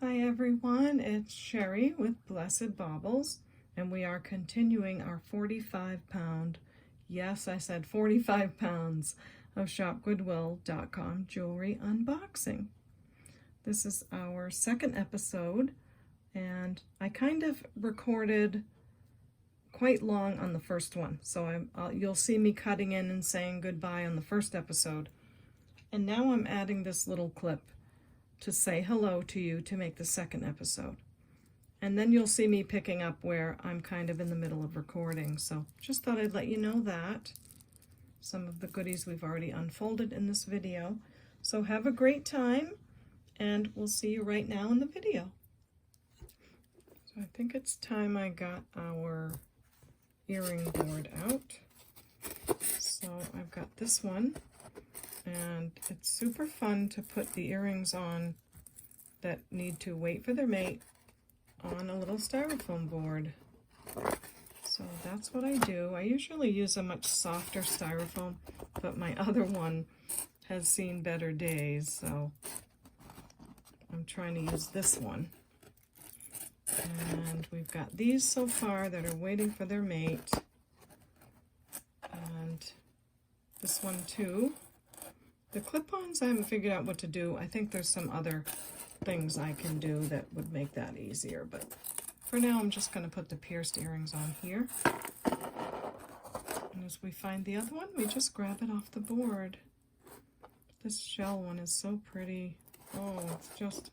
Hi everyone, it's Sherry with Blessed Baubles, and we are continuing our 45-pound, yes, I said 45 pounds of ShopGoodWill.com jewelry unboxing. This is our second episode, and I kind of recorded quite long on the first one, so you'll see me cutting in and saying goodbye on the first episode. And now I'm adding this little clip to say hello to you to make the second episode. And then you'll see me picking up where I'm kind of in the middle of recording. So just thought I'd let you know that. Some of the goodies we've already unfolded in this video. So have a great time, and we'll see you right now in the video. So I think it's time I got our earring board out. So I've got this one. And it's super fun to put the earrings on that need to wait for their mate on a little styrofoam board. So that's what I do. I usually use a much softer styrofoam, but my other one has seen better days, so I'm trying to use this one. And we've got these so far that are waiting for their mate. And this one too. The clip-ons, I haven't figured out what to do. I think there's some other things I can do that would make that easier, but for now I'm just going to put the pierced earrings on here. And as we find the other one, we just grab it off the board. This shell one is so pretty. Oh, it's just...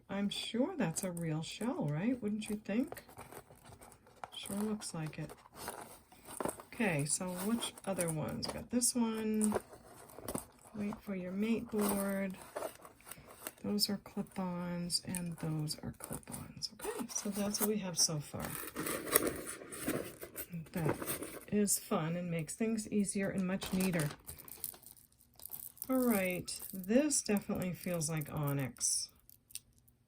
I'm sure that's a real shell, right? Wouldn't you think? Sure looks like it. Okay, so which other ones? Got this one, wait for your mate board, those are clip-ons, and those are clip-ons. Okay, so that's what we have so far. That is fun and makes things easier and much neater. All right, this definitely feels like onyx.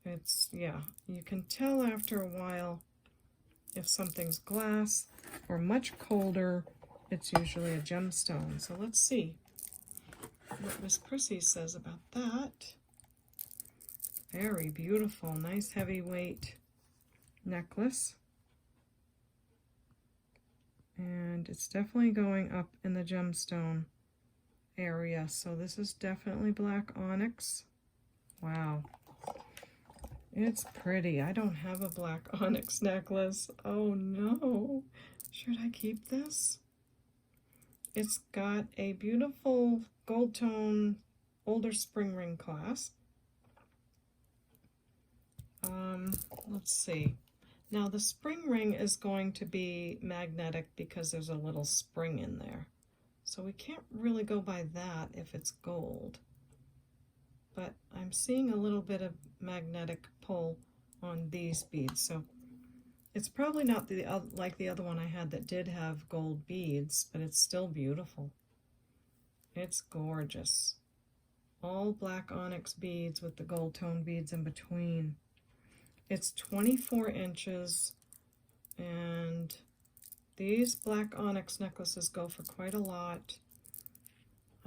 It's, yeah, you can tell after a while if something's glass or much colder, it's usually a gemstone. So let's see what Miss Prissy says about that. Very beautiful, nice heavyweight necklace. And it's definitely going up in the gemstone area. So this is definitely black onyx. Wow. It's pretty. I don't have a black onyx necklace. Oh no. Should I keep this? It's got a beautiful gold tone older spring ring clasp. Let's see. Now the spring ring is going to be magnetic because there's a little spring in there. So we can't really go by that if it's gold. But I'm seeing a little bit of magnetic pull on these beads, so it's probably not like the other one I had that did have gold beads, but it's still beautiful. It's gorgeous. All black onyx beads with the gold tone beads in between. It's 24 inches, and these black onyx necklaces go for quite a lot.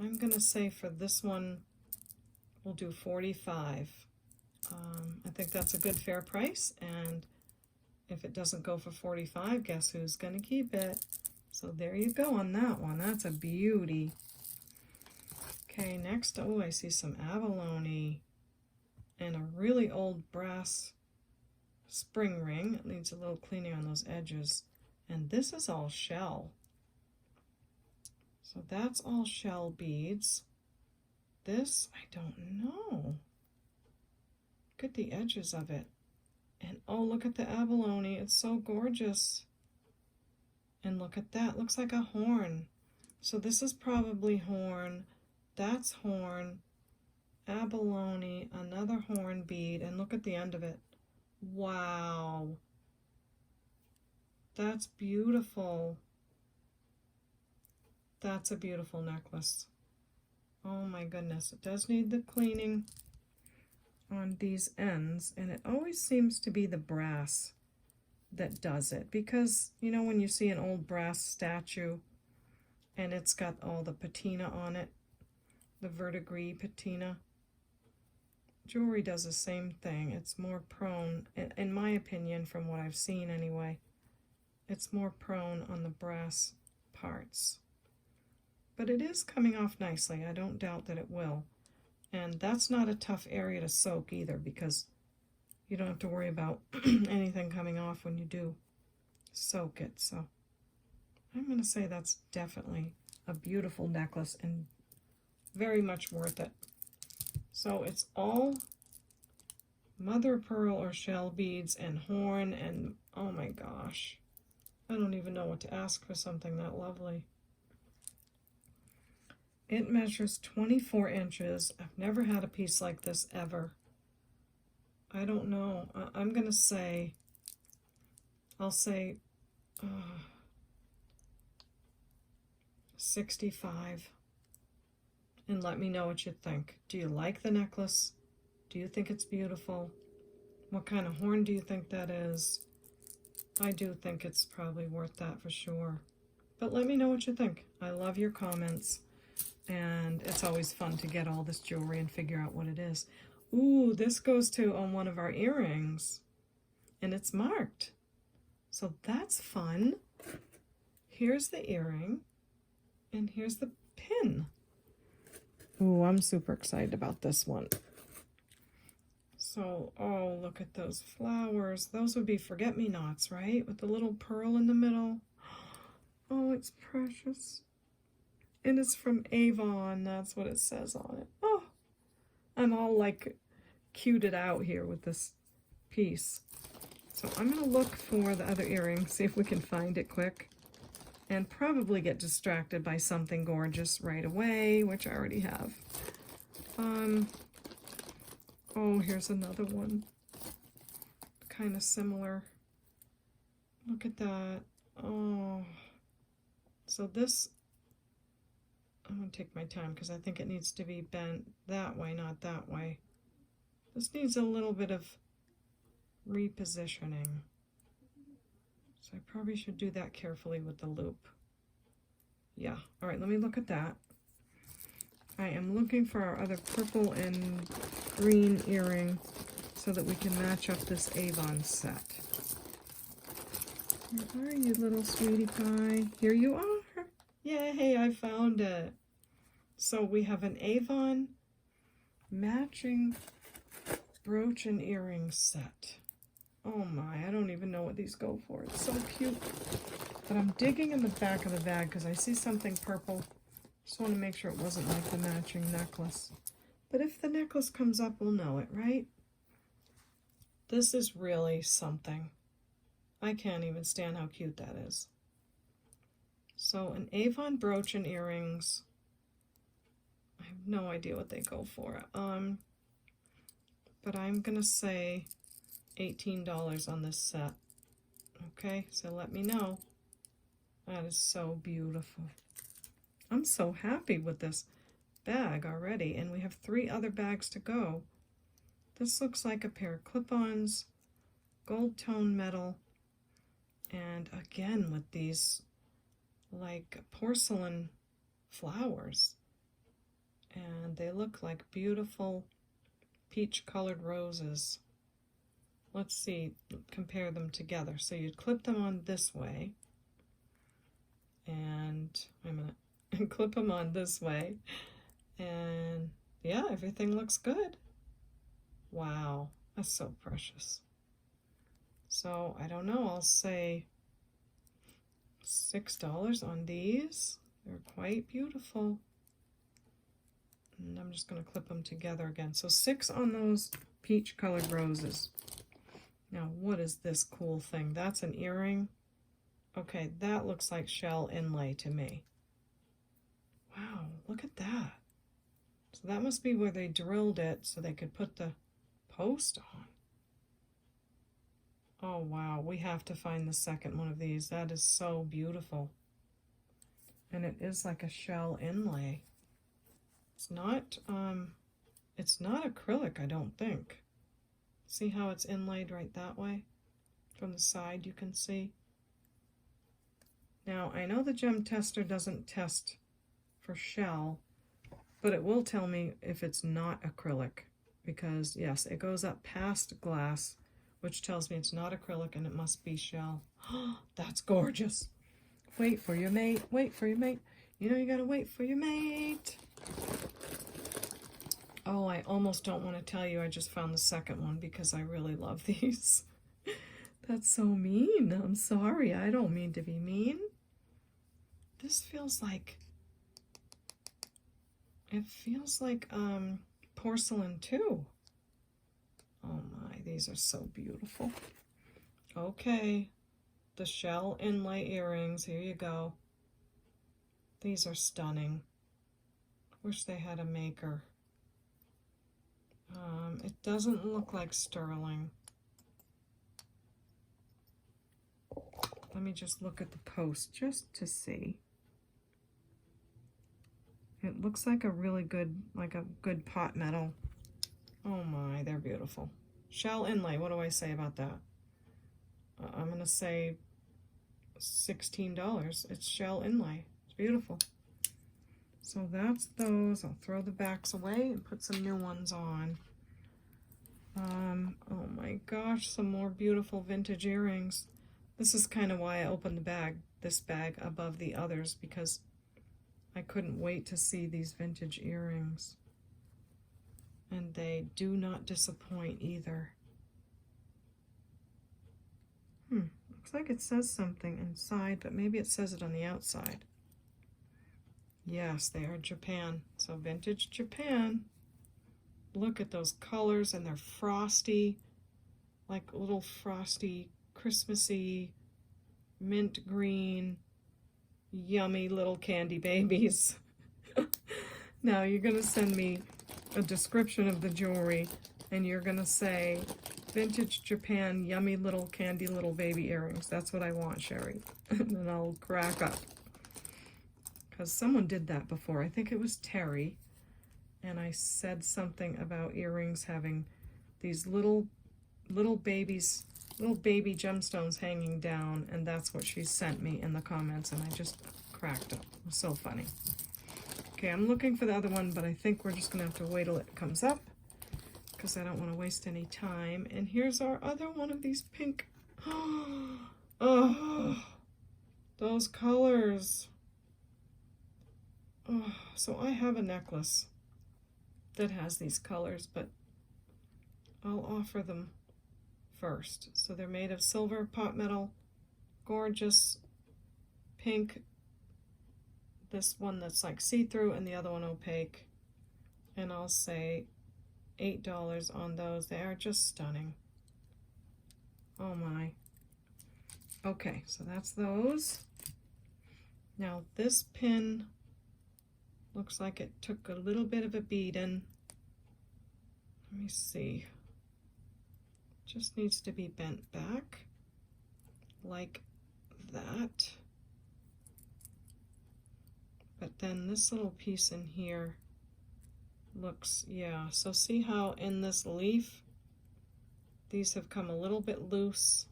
I'm gonna say for this one, we'll do 45. I think that's a good fair price, and if it doesn't go for 45, guess who's gonna keep it? So there you go on that one. That's a beauty. Okay, next, oh, I see some abalone and a really old brass spring ring. It needs a little cleaning on those edges. And this is all shell. So that's all shell beads. This, I don't know. Look at the edges of it. And oh, look at the abalone. It's so gorgeous. And look at that. Looks like a horn. So this is probably horn. That's horn. Abalone. Another horn bead. And look at the end of it. Wow. That's beautiful. That's a beautiful necklace. Oh my goodness. It does need the cleaning on these ends, and it always seems to be the brass that does it, because you know when you see an old brass statue and it's got all the patina on it, the verdigris patina, jewelry does the same thing. It's more prone, in my opinion, from what I've seen anyway, it's more prone on the brass parts. But it is coming off nicely. I don't doubt that it will. And that's not a tough area to soak either, because you don't have to worry about anything coming off when you do soak it. So I'm going to say that's definitely a beautiful necklace and very much worth it. So it's all mother of pearl or shell beads and horn, and oh my gosh, I don't even know what to ask for something that lovely. It measures 24 inches. I've never had a piece like this ever. I don't know. I'm going to say, I'll say 65. And let me know what you think. Do you like the necklace? Do you think it's beautiful? What kind of horn do you think that is? I do think it's probably worth that for sure. But let me know what you think. I love your comments. And it's always fun to get all this jewelry and figure out what it is. Ooh, this goes to on one of our earrings. And it's marked. So that's fun. Here's the earring. And here's the pin. Ooh, I'm super excited about this one. So, oh, look at those flowers. Those would be forget-me-nots, right? With the little pearl in the middle. Oh, it's precious. And it's from Avon. That's what it says on it. Oh, I'm all like cuted out here with this piece. So I'm going to look for the other earring, see if we can find it quick. And probably get distracted by something gorgeous right away, which I already have. Oh, here's another one. Kind of similar. Look at that. Oh. So this, I'm going to take my time because I think it needs to be bent that way, not that way. This needs a little bit of repositioning. So I probably should do that carefully with the loop. Yeah, all right, let me look at that. I am looking for our other purple and green earring so that we can match up this Avon set. Where are you, little sweetie pie? Here you are. Yay, I found it. So we have an Avon matching brooch and earring set. Oh my, I don't even know what these go for. It's so cute. But I'm digging in the back of the bag because I see something purple. Just want to make sure it wasn't like the matching necklace. But if the necklace comes up, we'll know it, right? This is really something. I can't even stand how cute that is. So an Avon brooch and earrings. I have no idea what they go for. But I'm going to say $18 on this set. Okay, so let me know. That is so beautiful. I'm so happy with this bag already, and we have 3 other bags to go. This looks like a pair of clip-ons, gold tone metal, and again with these like porcelain flowers. And they look like beautiful peach-colored roses. Let's see, compare them together. So you'd clip them on this way, and I'm gonna clip them on this way, and yeah, everything looks good. Wow, that's so precious. So I don't know, I'll say $6 on these. They're quite beautiful. And I'm just going to clip them together again. So $6 on those peach colored roses. Now, what is this cool thing? That's an earring. Okay, that looks like shell inlay to me. Wow, look at that. So that must be where they drilled it so they could put the post on. Oh, wow, we have to find the second one of these. That is so beautiful. And it is like a shell inlay. It's not acrylic, I don't think. See how it's inlaid right that way? From the side you can see. Now, I know the gem tester doesn't test for shell, but it will tell me if it's not acrylic, because yes, it goes up past glass, which tells me it's not acrylic and it must be shell. That's gorgeous. Wait for your mate, wait for your mate. You know you gotta wait for your mate. Oh, I almost don't want to tell you I just found the second one because I really love these. That's so mean. I'm sorry, I don't mean to be mean. This feels like, it feels like porcelain too. Oh my, these are so beautiful. Okay, the shell inlay earrings, here you go. These are stunning. Wish they had a maker. It doesn't look like sterling. Let me just look at the post just to see. It looks like a really good, like a good pot metal. Oh my, they're beautiful. Shell inlay, what do I say about that? I'm gonna say $16. It's shell inlay. It's beautiful. So that's those. I'll throw the backs away and put some new ones on. Oh my gosh, some more beautiful vintage earrings. This is kind of why I opened this bag above the others, because I couldn't wait to see these vintage earrings. And they do not disappoint either. Looks like it says something inside, but maybe it says it on the outside. Yes, they are Japan. So vintage Japan. Look at those colors, and they're frosty, like little frosty, Christmassy, mint green, yummy little candy babies. Now you're gonna send me a description of the jewelry, and you're gonna say, vintage Japan, yummy little candy little baby earrings. That's what I want, Sherry. And then I'll crack up. Because someone did that before. I think it was Terry. And I said something about earrings having these little babies, little baby gemstones hanging down. And that's what she sent me in the comments. And I just cracked up. It was so funny. Okay, I'm looking for the other one, but I think we're just going to have to wait till it comes up, because I don't want to waste any time. And here's our other one of these pink. Oh, those colors. Oh, so I have a necklace that has these colors, but I'll offer them first. So they're made of silver pot metal, gorgeous pink. This one that's like see-through and the other one opaque. And I'll say $8 on those. They are just stunning. Oh my. Okay, so that's those. Now this pin looks like it took a little bit of a beating. Let me see. Just needs to be bent back like that. But then this little piece in here looks, yeah. So see how in this leaf, these have come a little bit loose.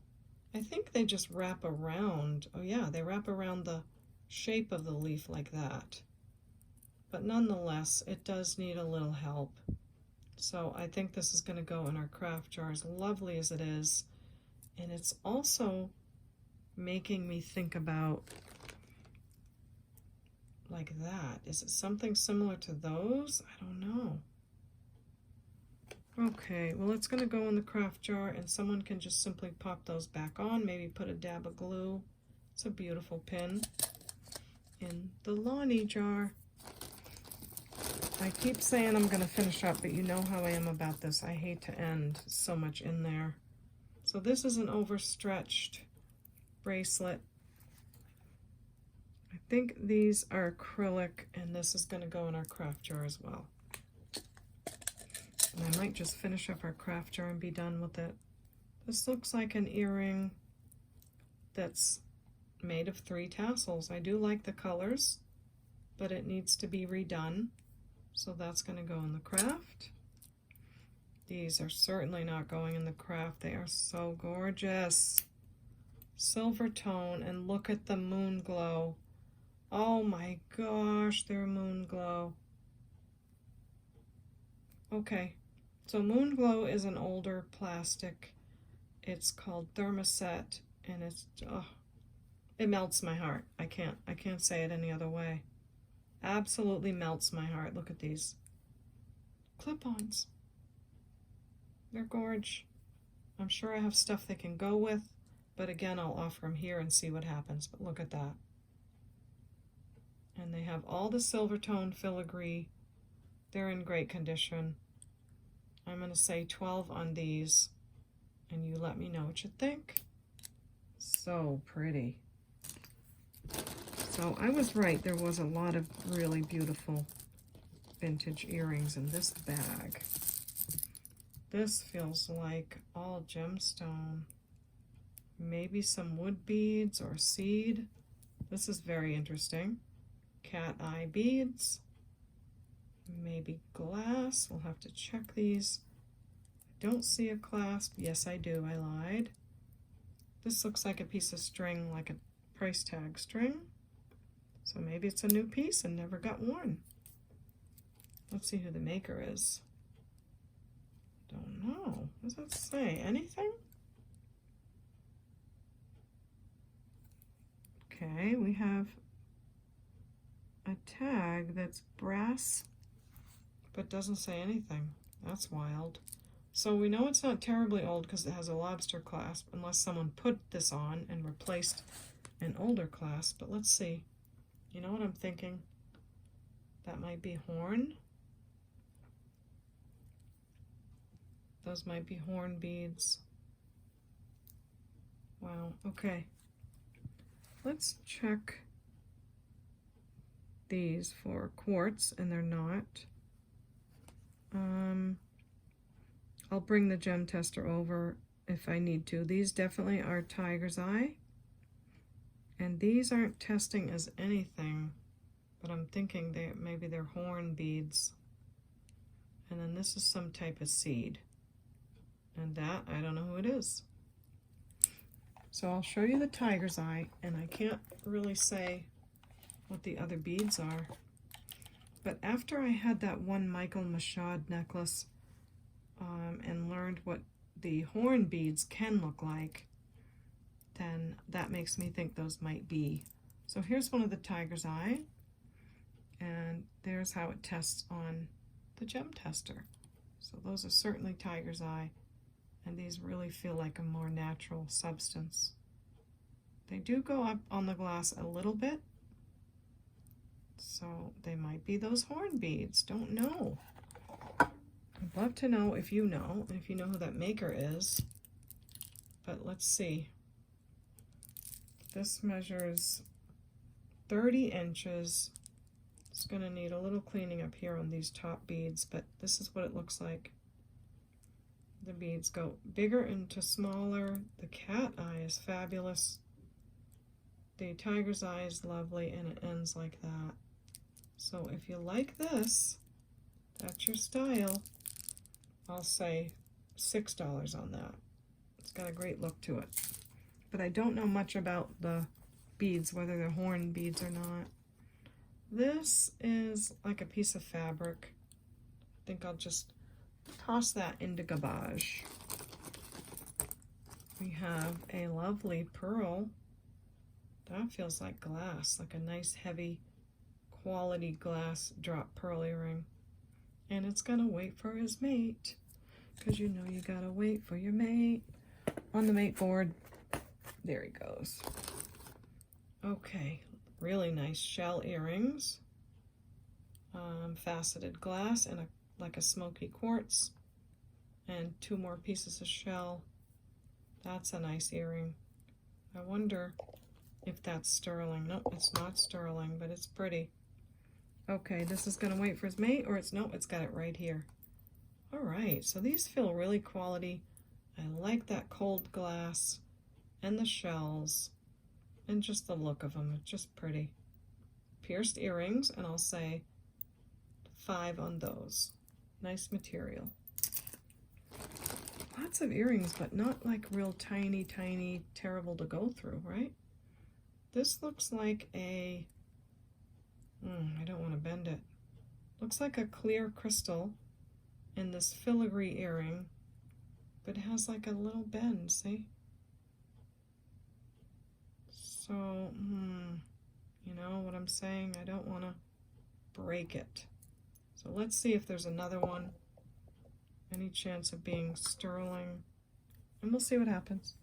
I think they just wrap around. Oh yeah, they wrap around the shape of the leaf like that. But nonetheless, it does need a little help. So I think this is going to go in our craft jar, as lovely as it is. And it's also making me think about like that. Is it something similar to those? I don't know. Okay, well, it's going to go in the craft jar, and someone can just simply pop those back on, maybe put a dab of glue. It's a beautiful pin in the Lonnie jar. I keep saying I'm going to finish up, but you know how I am about this. I hate to end so much in there. So this is an overstretched bracelet. I think these are acrylic, and this is going to go in our craft jar as well. And I might just finish up our craft jar and be done with it. This looks like an earring that's made of 3 tassels. I do like the colors, but it needs to be redone. So that's going to go in the craft. These are certainly not going in the craft. They are so gorgeous. Silver tone, and look at the Moonglow. Oh my gosh, they're Moonglow. Okay, So Moonglow is an older plastic. It's called Thermoset, and it's, oh, it melts my heart. I can't say it any other way. Absolutely melts my heart. Look at these clip-ons. They're gorge. I'm sure I have stuff they can go with, but again, I'll offer them here and see what happens. But look at that. And they have all the silver tone filigree. They're in great condition. I'm going to say 12 on these, and you let me know what you think. So pretty. So I was right, there was a lot of really beautiful vintage earrings in this bag. This feels like all gemstone. Maybe some wood beads or seed. This is very interesting. Cat eye beads. Maybe glass. We'll have to check these. I don't see a clasp. Yes, I do. I lied. This looks like a piece of string, like a price tag string. So maybe it's a new piece and never got worn. Let's see who the maker is. Don't know. What does that say? Anything? Okay, we have a tag that's brass, but doesn't say anything. That's wild. So we know it's not terribly old because it has a lobster clasp, unless someone put this on and replaced an older clasp. But let's see. You know what I'm thinking? That might be horn. Those might be horn beads. Wow, okay. Let's check these for quartz, and they're not. I'll bring the gem tester over if I need to. These definitely are tiger's eye, and these aren't testing as anything, but I'm thinking maybe they're horn beads. And then this is some type of seed, and that I don't know who it is. So I'll show you the tiger's eye, and I can't really say what the other beads are. But after I had that one Michael Mashad necklace and learned what the horn beads can look like, then that makes me think those might be. So here's one of the tiger's eye, and there's how it tests on the gem tester. So those are certainly tiger's eye, and these really feel like a more natural substance. They do go up on the glass a little bit, so they might be those horn beads. Don't know. I'd love to know if you know, and if you know who that maker is. But let's see. This measures 30 inches. It's going to need a little cleaning up here on these top beads, but this is what it looks like. The beads go bigger into smaller. The cat eye is fabulous. The tiger's eye is lovely, and it ends like that. So if you like this, that's your style. I'll say $6 on that. It's got a great look to it. But I don't know much about the beads, whether they're horn beads or not. This is like a piece of fabric. I think I'll just toss that into garbage. We have a lovely pearl. That feels like glass, like a nice heavy quality glass drop pearl earring. And it's gonna wait for his mate, because you know you gotta wait for your mate. On the mate board, there he goes. Okay, really nice shell earrings. Faceted glass and like a smoky quartz, and 2 more pieces of shell. That's a nice earring. I wonder if that's sterling. Nope, it's not sterling, but it's pretty. Okay, this is gonna wait for his mate, or nope, it's got it right here. All right, so these feel really quality. I like that cold glass and the shells and just the look of them. It's just pretty. Pierced earrings, and I'll say 5 on those. Nice material. Lots of earrings, but not like real tiny, tiny, terrible to go through, right? This looks like a, I don't want to bend it. Looks like a clear crystal, in this filigree earring, but it has like a little bend, see? So, you know what I'm saying? I don't want to break it. So let's see if there's another one. Any chance of being sterling? And we'll see what happens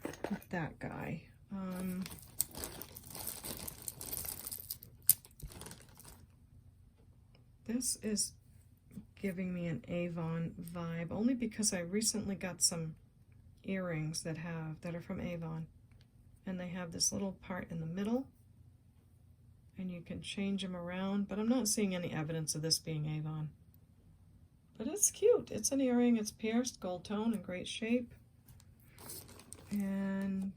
with that guy. This is giving me an Avon vibe, only because I recently got some earrings that are from Avon, and they have this little part in the middle, and you can change them around, but I'm not seeing any evidence of this being Avon. But it's cute. It's an earring. It's pierced, gold tone, in great shape. And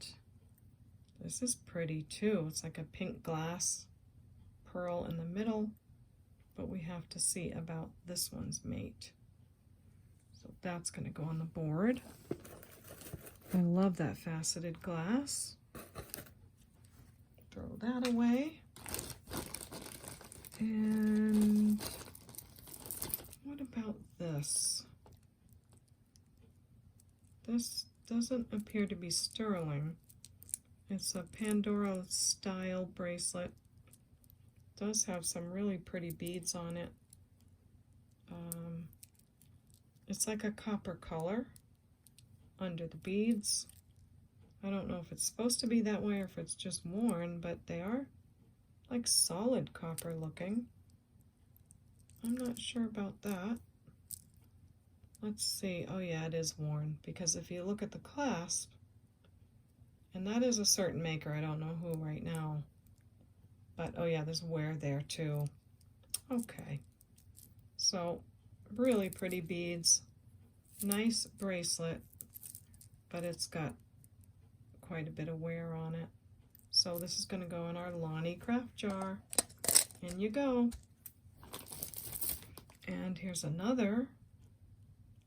this is pretty too. It's like a pink glass pearl in the middle, but we have to see about this one's mate. So that's going to go on the board. I love that faceted glass. Throw that away. And what about this? This doesn't appear to be sterling. It's a Pandora style bracelet. It does have some really pretty beads on it. It's like a copper color under the beads. I don't know if it's supposed to be that way or if it's just worn, but they are like solid copper looking. I'm not sure about that. Let's see. Oh yeah, it is worn, because if you look at the clasp, and that is a certain maker, I don't know who right now, but oh yeah, there's wear there too. Okay, so really pretty beads, nice bracelet, but it's got quite a bit of wear on it. So this is going to go in our Lonnie craft jar. In you go. And here's another.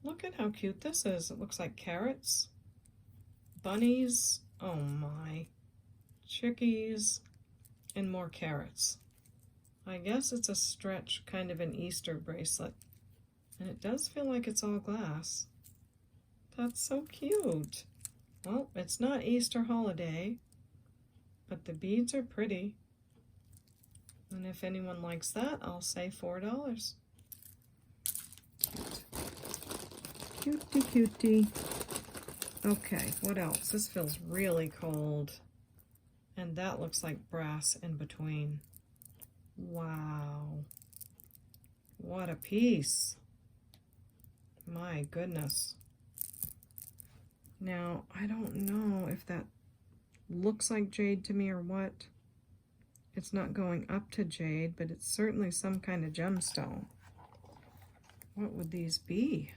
Look at how cute this is. It looks like carrots, bunnies, oh my, chickies, and more carrots. I guess it's a stretch, kind of an Easter bracelet. And it does feel like it's all glass. That's so cute. Well, it's not Easter holiday, but the beads are pretty. And if anyone likes that, I'll say $4. Cutie, cutie. Okay, what else? This feels really cold. And that looks like brass in between. Wow. What a piece. My goodness. Now, I don't know if that looks like jade to me or what. It's not going up to jade, but it's certainly some kind of gemstone. What would these be?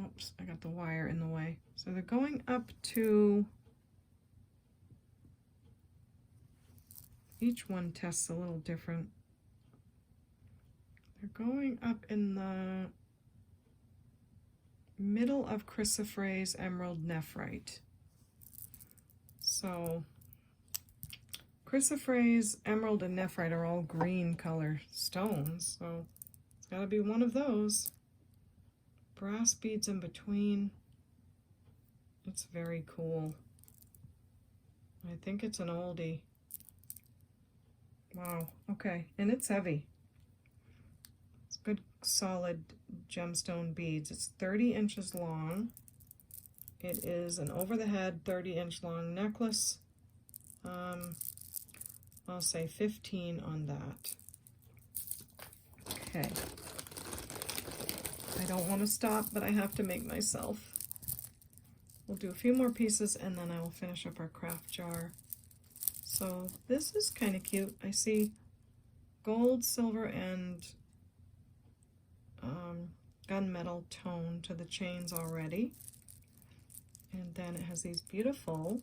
Oops, I got the wire in the way. So they're going up to, each one tests a little different. They're going up in the middle of chrysoprase emerald nephrite. So chrysoprase, emerald, and nephrite are all green color stones, so it's got to be one of those. Brass beads in between. It's very cool. I think it's an oldie. Wow, okay, and it's heavy. It's good solid gemstone beads. It's 30 inches long. It is an over the head 30-inch long necklace. I'll say 15 on that. Okay. I don't want to stop, but I have to make myself. We'll do a few more pieces and then I will finish up our craft jar. So this is kind of cute. I see gold, silver, and gunmetal tone to the chains already. And then it has these beautiful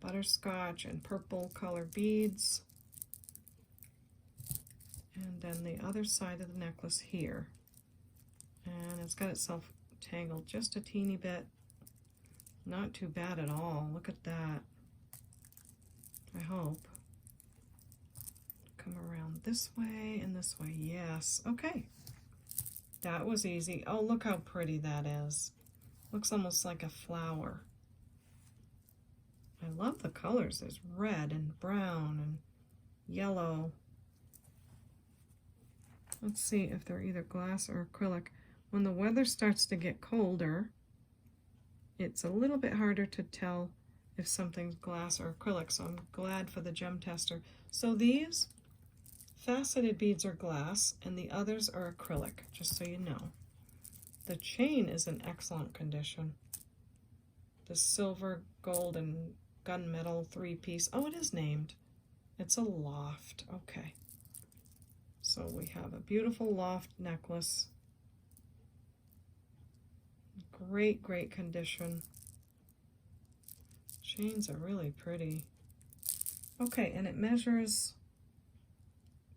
butterscotch and purple color beads. And then the other side of the necklace here. And it's got itself tangled just a teeny bit. Not too bad at all. Look at that. I hope. come around this way and this way. Yes, okay. That was easy. Oh, look how pretty that is. Looks almost like a flower. I love the colors. There's red and brown and yellow. Let's see if they're either glass or acrylic. When the weather starts to get colder, it's a little bit harder to tell if something's glass or acrylic, so I'm glad for the gem tester. So these faceted beads are glass and the others are acrylic, just so you know. The chain is in excellent condition. The silver, gold, and gunmetal 3-piece. Oh, it is named. It's a loft. Okay. So we have a beautiful loft necklace. Great, great condition. Chains are really pretty. Okay, and it measures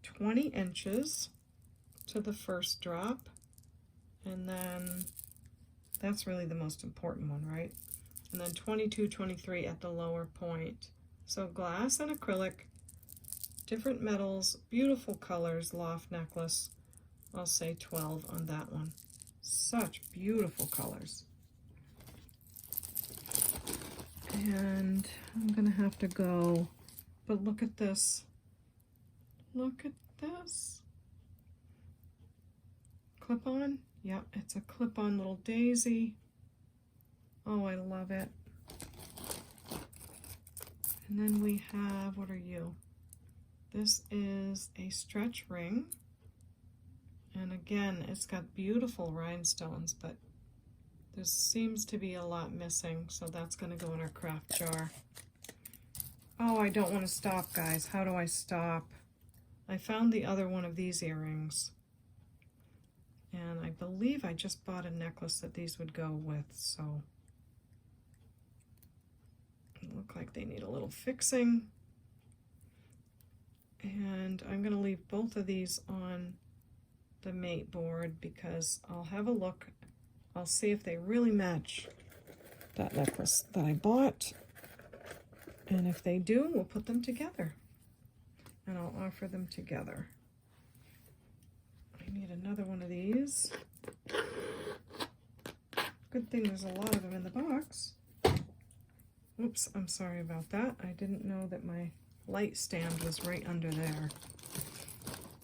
20 inches to the first drop, and then that's really the most important one, right? And then 22, 23 at the lower point. So glass and acrylic, different metals, beautiful colors, loft necklace. I'll say 12 on that one. Such beautiful colors. And I'm gonna have to go, but look at this. Look at this. Clip-on? Yep, it's a clip-on little daisy. Oh, I love it. And then we have, what are you? This is a stretch ring. And again, it's got beautiful rhinestones, but there seems to be a lot missing, so that's going to go in our craft jar. Oh, I don't want to stop, guys. How do I stop? I found the other one of these earrings. And I believe I just bought a necklace that these would go with, so they look like they need a little fixing. And I'm going to leave both of these on the mate board because I'll have a look. I'll see if they really match that necklace that I bought. And if they do, we'll put them together. And I'll offer them together. I need another one of these. Good thing there's a lot of them in the box. Oops, I'm sorry about that. I didn't know that my light stand was right under there.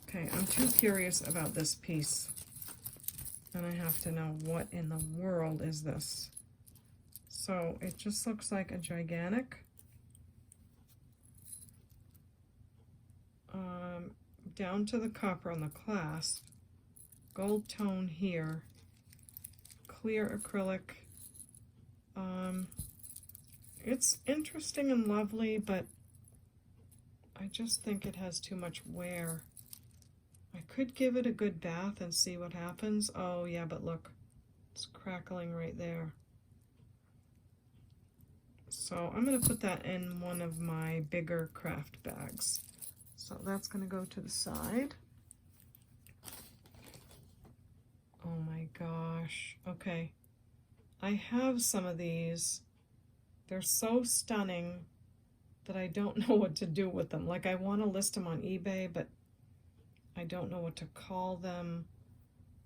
Okay, I'm too curious about this piece. And I have to know what in the world is this. So it just looks like a gigantic down to the copper on the clasp, gold tone here, clear acrylic. It's interesting and lovely, but I just think it has too much wear. I could give it a good bath and see what happens. Oh yeah, but look, it's crackling right there. So I'm going to put that in one of my bigger craft bags. So that's going to go to the side. Oh my gosh. Okay. I have some of these. They're so stunning that I don't know what to do with them. Like, I want to list them on eBay, but I don't know what to call them.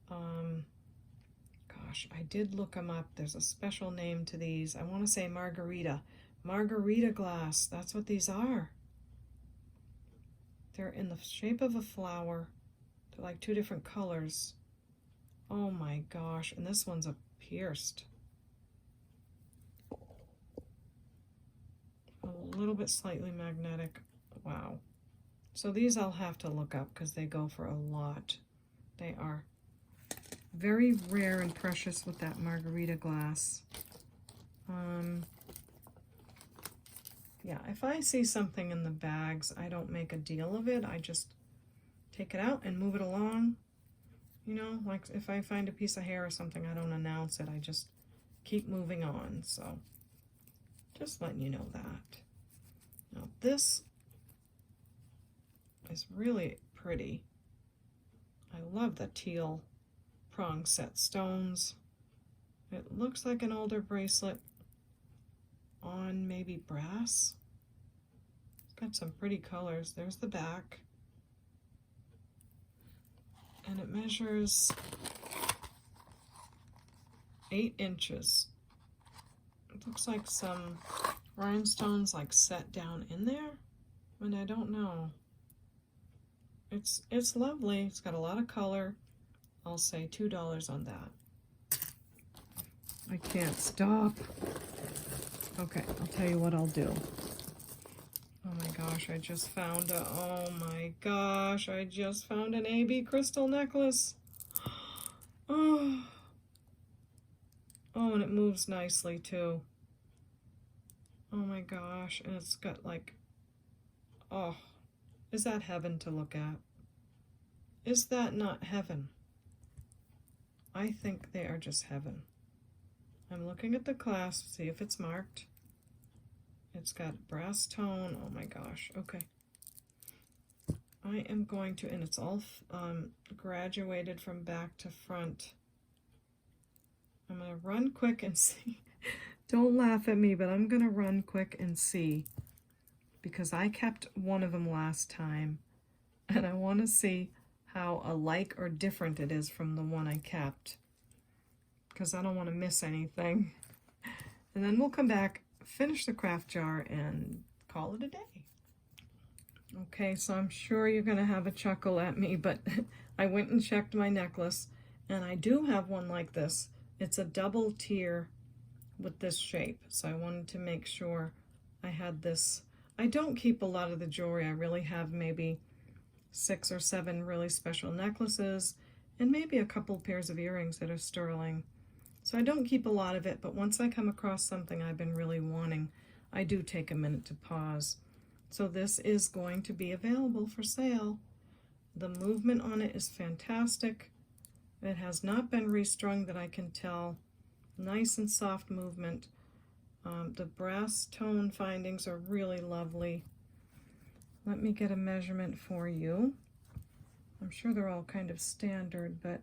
Gosh, I did look them up. There's a special name to these. I want to say margarita. Margarita glass. That's what these are. They're in the shape of a flower. They're like two different colors. Oh my gosh. And this one's a pierced. A little bit slightly magnetic. Wow. So these I'll have to look up because they go for a lot. They are very rare and precious with that margarita glass. Yeah, if I see something in the bags, I don't make a deal of it. I just take it out and move it along. You know, like if I find a piece of hair or something, I don't announce it. I just keep moving on. So just letting you know that. Now this is really pretty. I love the teal prong set stones. It looks like an older bracelet on maybe brass. It's got some pretty colors. There's the back. and it measures 8 inches. It looks like some rhinestones like set down in there, and I don't know. It's lovely. It's got a lot of color. I'll say $2 on that. I can't stop. Okay, I'll tell you what I'll do. Oh my gosh, I just found oh my gosh, I just found an AB crystal necklace. Oh. Oh, and it moves nicely too. Oh my gosh, and it's got like, oh, is that heaven to look at? Is that not heaven? I think they are just heaven. I'm looking at the clasp, see if it's marked. It's got brass tone. Oh my gosh. Okay. I am going to, and it's all graduated from back to front. I'm going to run quick and see. Don't laugh at me, but I'm going to run quick and see, because I kept one of them last time, and I want to see how alike or different it is from the one I kept, because I don't want to miss anything. And then we'll come back, finish the craft jar, and call it a day. Okay, so I'm sure you're going to have a chuckle at me, but I went and checked my necklace, and I do have one like this. It's a double tier with this shape, so I wanted to make sure I had this. I don't keep a lot of the jewelry. I really have maybe 6 or 7 really special necklaces, and maybe a couple pairs of earrings that are sterling. So I don't keep a lot of it, but once I come across something I've been really wanting, I do take a minute to pause. So this is going to be available for sale. The movement on it is fantastic. It has not been restrung that I can tell. Nice and soft movement. The brass tone findings are really lovely. Let me get a measurement for you. I'm sure they're all kind of standard, but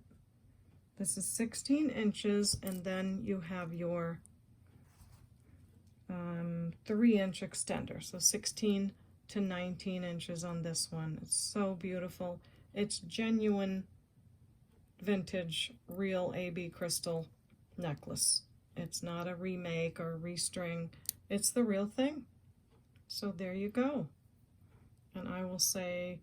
this is 16 inches, and then you have your 3-inch extender, so 16 to 19 inches on this one. It's so beautiful. It's genuine, vintage, real AB crystal necklace. It's not a remake or a restring. It's the real thing. So there you go. And I will say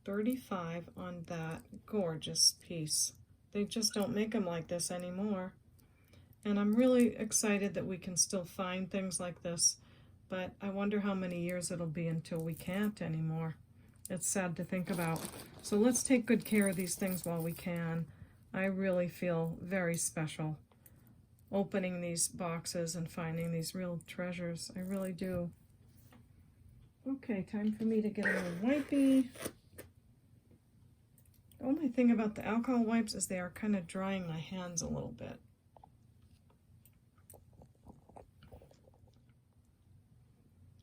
35 on that gorgeous piece. They just don't make them like this anymore. And I'm really excited that we can still find things like this, but I wonder how many years it'll be until we can't anymore. It's sad to think about. So let's take good care of these things while we can. I really feel very special opening these boxes and finding these real treasures. I really do. Okay, time for me to get a little wipey. The only thing about the alcohol wipes is they are kind of drying my hands a little bit.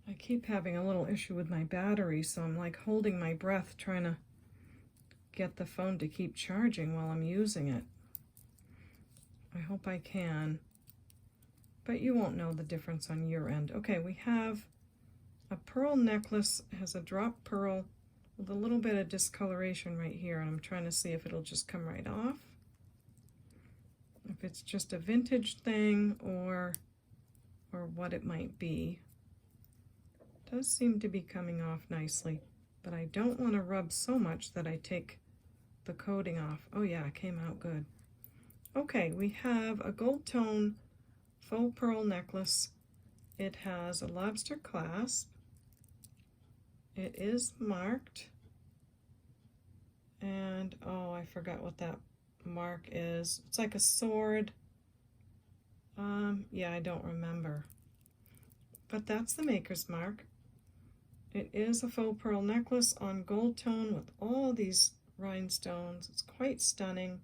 I keep having a little issue with my battery, so I'm like holding my breath trying to get the phone to keep charging while I'm using it. I hope I can, but you won't know the difference on your end. Okay, we have a pearl necklace. It has a drop pearl with a little bit of discoloration right here, and I'm trying to see if it'll just come right off, if it's just a vintage thing or what it might be. It does seem to be coming off nicely, but I don't want to rub so much that I take the coating off. Oh yeah, it came out good. Okay, we have a gold tone faux pearl necklace. It has a lobster clasp. It is marked. And oh, I forgot what that mark is. It's like a sword. Yeah, I don't remember. But that's the maker's mark. It is a faux pearl necklace on gold tone with all these rhinestones. It's quite stunning.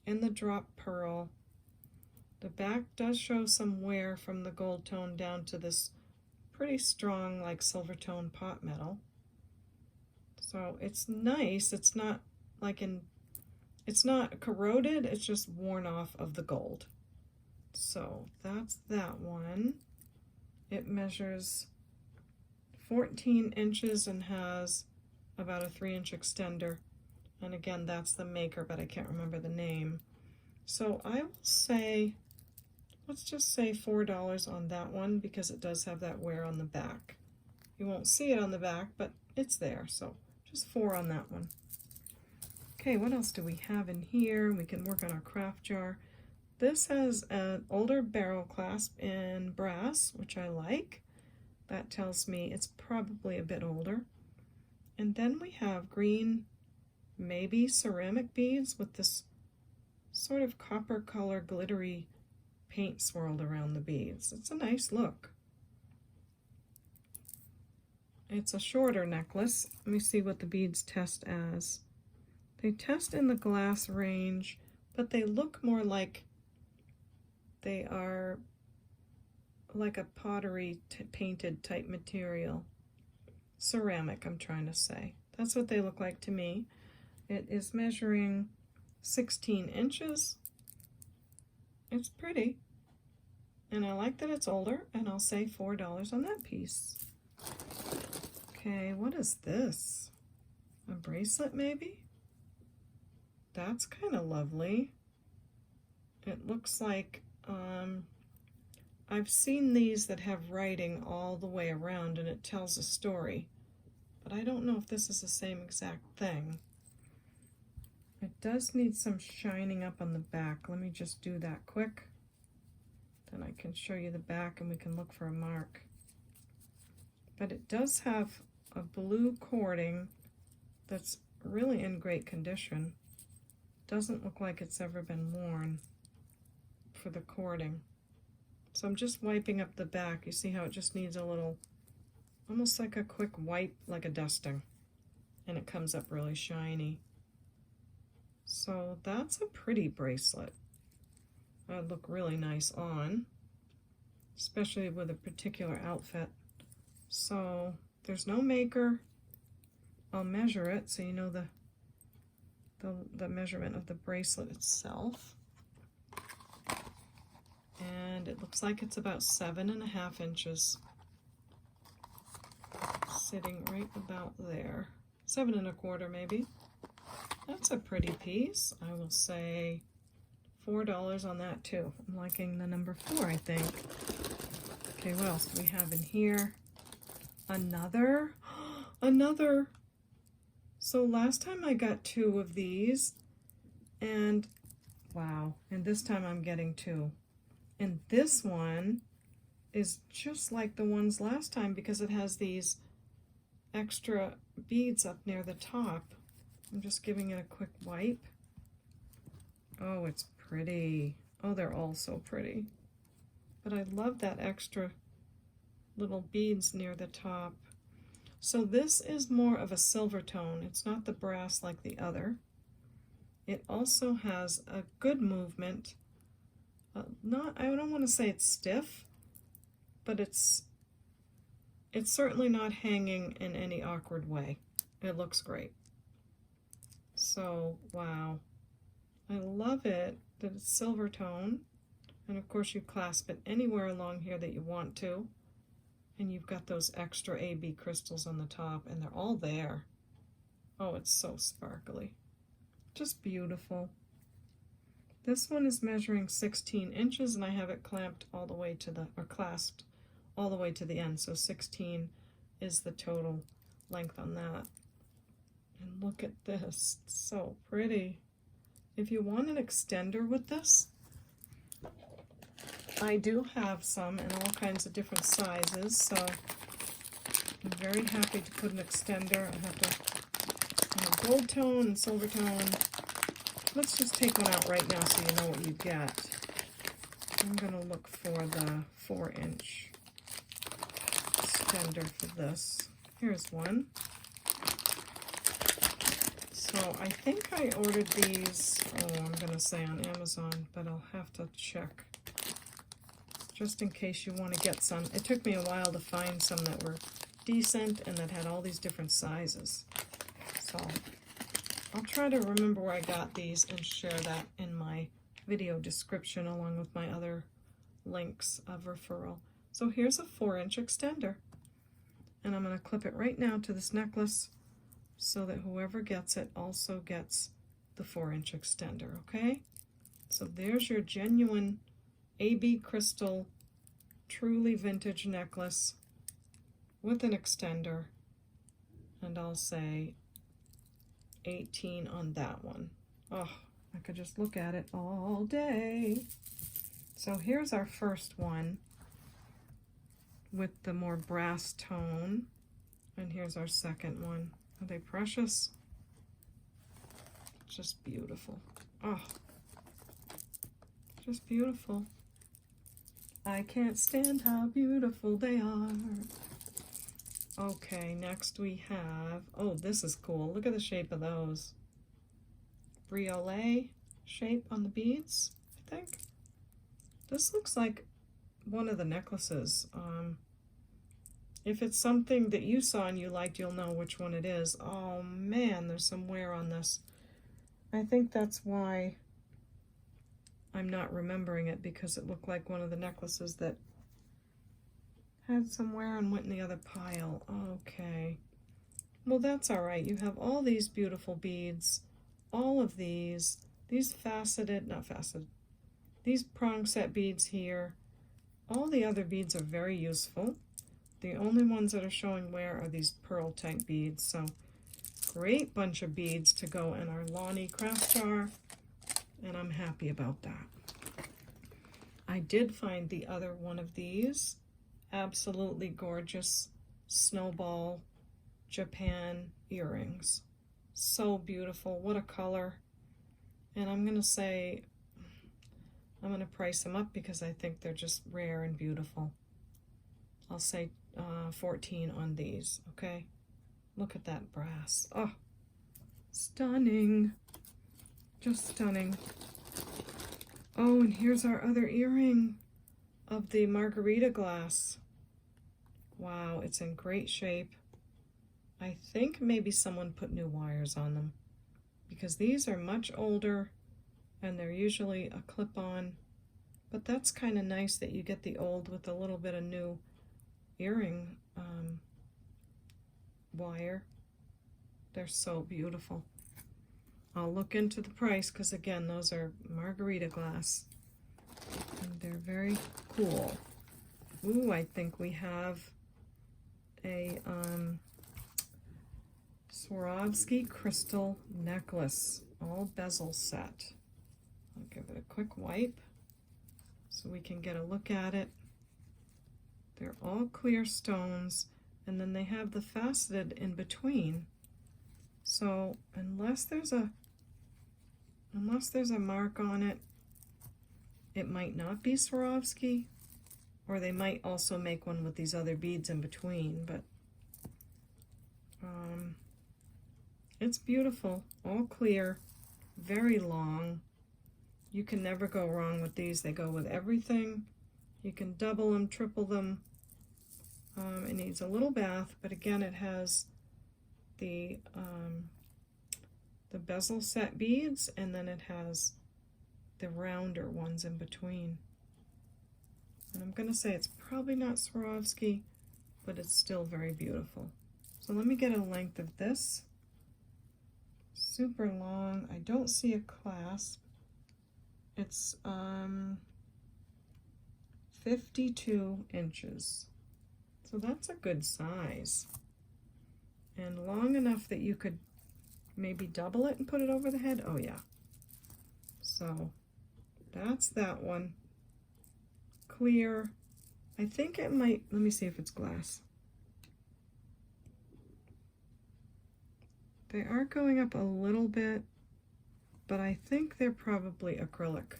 In the drop pearl. The back does show some wear from the gold tone down to this pretty strong like silver tone pot metal. So it's nice. It's not like it's not corroded, it's just worn off of the gold. So that's that one. It measures 14 inches and has about a 3-inch extender, And again, that's the maker, but I can't remember the name. So I will say, let's just say $4 on that one because it does have that wear on the back. You won't see it on the back, but it's there, so just $4 on that one. Okay, what else do we have in here? We can work on our craft jar. This has an older barrel clasp in brass, which I like. That tells me it's probably a bit older. And then we have green, maybe ceramic beads with this sort of copper color glittery paint swirled around the beads. It's a nice look. It's a shorter necklace. Let me see what the beads test as. They test in the glass range, but they look more like they are like a pottery painted type material. Ceramic, I'm trying to say. That's what they look like to me. It is measuring 16 inches. It's pretty. And I like that it's older, and I'll say $4 on that piece. Okay, what is this? A bracelet, maybe? That's kind of lovely. It looks like, I've seen these that have writing all the way around and it tells a story, but I don't know if this is the same exact thing. It does need some shining up on the back. Let me just do that quick. Then I can show you the back and we can look for a mark. But it does have a blue cording that's really in great condition. Doesn't look like it's ever been worn for the cording. So I'm just wiping up the back. You see how it just needs a little, almost like a quick wipe, like a dusting. And it comes up really shiny. So that's a pretty bracelet. That would look really nice on, especially with a particular outfit. So there's no maker. I'll measure it so you know the measurement of the bracelet itself. And it looks like it's about 7.5 inches. Sitting right about there. 7.25 maybe. That's a pretty piece. I will say $4 on that too. I'm liking the number 4, I think. Okay, what else do we have in here? Another. So last time I got 2 of these, and wow, and this time I'm getting 2. And this one is just like the ones last time because it has these extra beads up near the top. I'm just giving it a quick wipe. Oh, it's pretty. Oh, they're all so pretty. But I love that extra little beads near the top. So this is more of a silver tone. It's not the brass like the other. It also has a good movement. I don't want to say it's stiff, but it's certainly not hanging in any awkward way. It looks great. So, wow. I love it that it's silver tone. And of course you clasp it anywhere along here that you want to. And you've got those extra AB crystals on the top, and they're all there. Oh, it's so sparkly. Just beautiful. This one is measuring 16 inches, and I have it clamped all the way to the, or clasped all the way to the end. So 16 is the total length on that. And look at this, it's so pretty. If you want an extender with this, I do have some in all kinds of different sizes, so I'm very happy to put an extender. I have to gold tone and silver tone. Let's just take one out right now so you know what you get. I'm going to look for the 4-inch extender for this. Here's one. So I think I ordered these, I'm going to say on Amazon, but I'll have to check. Just in case you want to get some. It took me a while to find some that were decent and that had all these different sizes. So I'll try to remember where I got these and share that in my video description along with my other links of referral. So here's a 4-inch extender. And I'm going to clip it right now to this necklace so that whoever gets it also gets the 4-inch extender, okay? So there's your genuine AB crystal, truly vintage necklace with an extender, and I'll say 18 on that one. Oh, I could just look at it all day. So here's our first one with the more brass tone, and here's our second one. Are they precious? Just beautiful. Oh, just beautiful. I can't stand how beautiful they are. Okay, next we have, oh, this is cool. Look at the shape of those. Briole shape on the beads, I think. This looks like one of the necklaces. If it's something that you saw and you liked, you'll know which one it is. Oh man, there's some wear on this. I think that's why I'm not remembering it, because it looked like one of the necklaces that had some wear and went in the other pile. Okay. Well, that's all right. You have all these beautiful beads, all of these faceted, not faceted, these prong set beads here. All the other beads are very useful. The only ones that are showing wear are these pearl type beads. So great bunch of beads to go in our Lonnie craft jar, and I'm happy about that. I did find the other one of these absolutely gorgeous snowball Japan earrings. So beautiful. What a color. And I'm going to say, I'm going to price them up because I think they're just rare and beautiful. I'll say 14 on these, okay? Look at that brass. Oh, stunning. Just stunning. Oh, and here's our other earring of the margarita glass. Wow, it's in great shape. I think maybe someone put new wires on them, because these are much older and they're usually a clip-on, but that's kind of nice that you get the old with a little bit of new earring wire. They're so beautiful. I'll look into the price, because again, those are margarita glass and they're very cool. Ooh, I think we have a Swarovski crystal necklace, all bezel set. I'll give it a quick wipe so we can get a look at it. They're all clear stones, and then they have the faceted in between. So unless there's a mark on it, it might not be Swarovski, or they might also make one with these other beads in between, but it's beautiful, all clear, very long. You can never go wrong with these. They go with everything. You can double them, triple them. It needs a little bath, but again, it has the bezel set beads, and then it has the rounder ones in between. And I'm going to say it's probably not Swarovski, but it's still very beautiful. So let me get a length of this. Super long. I don't see a clasp. It's 52 inches. So that's a good size. And long enough that you could maybe double it and put it over the head. Oh yeah. So that's that one. Clear. I think it might, let me see if it's glass. They are going up a little bit, but I think they're probably acrylic.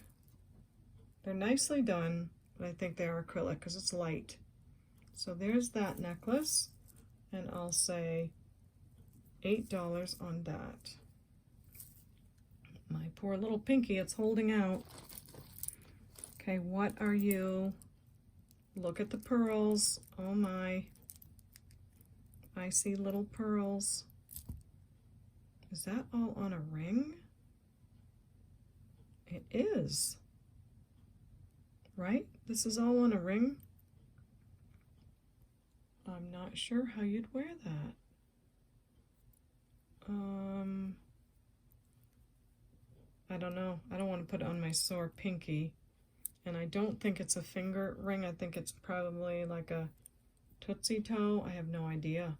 They're nicely done, but I think they are acrylic because it's light. So there's that necklace, and I'll say $8 on that. My poor little pinky, it's holding out. Okay, what are you? Look at the pearls. Oh my. I see little pearls. Is that all on a ring? It is. Right? This is all on a ring? I'm not sure how you'd wear that. I don't know. I don't want to put it on my sore pinky. And I don't think it's a finger ring. I think it's probably like a Tootsie Toe. I have no idea.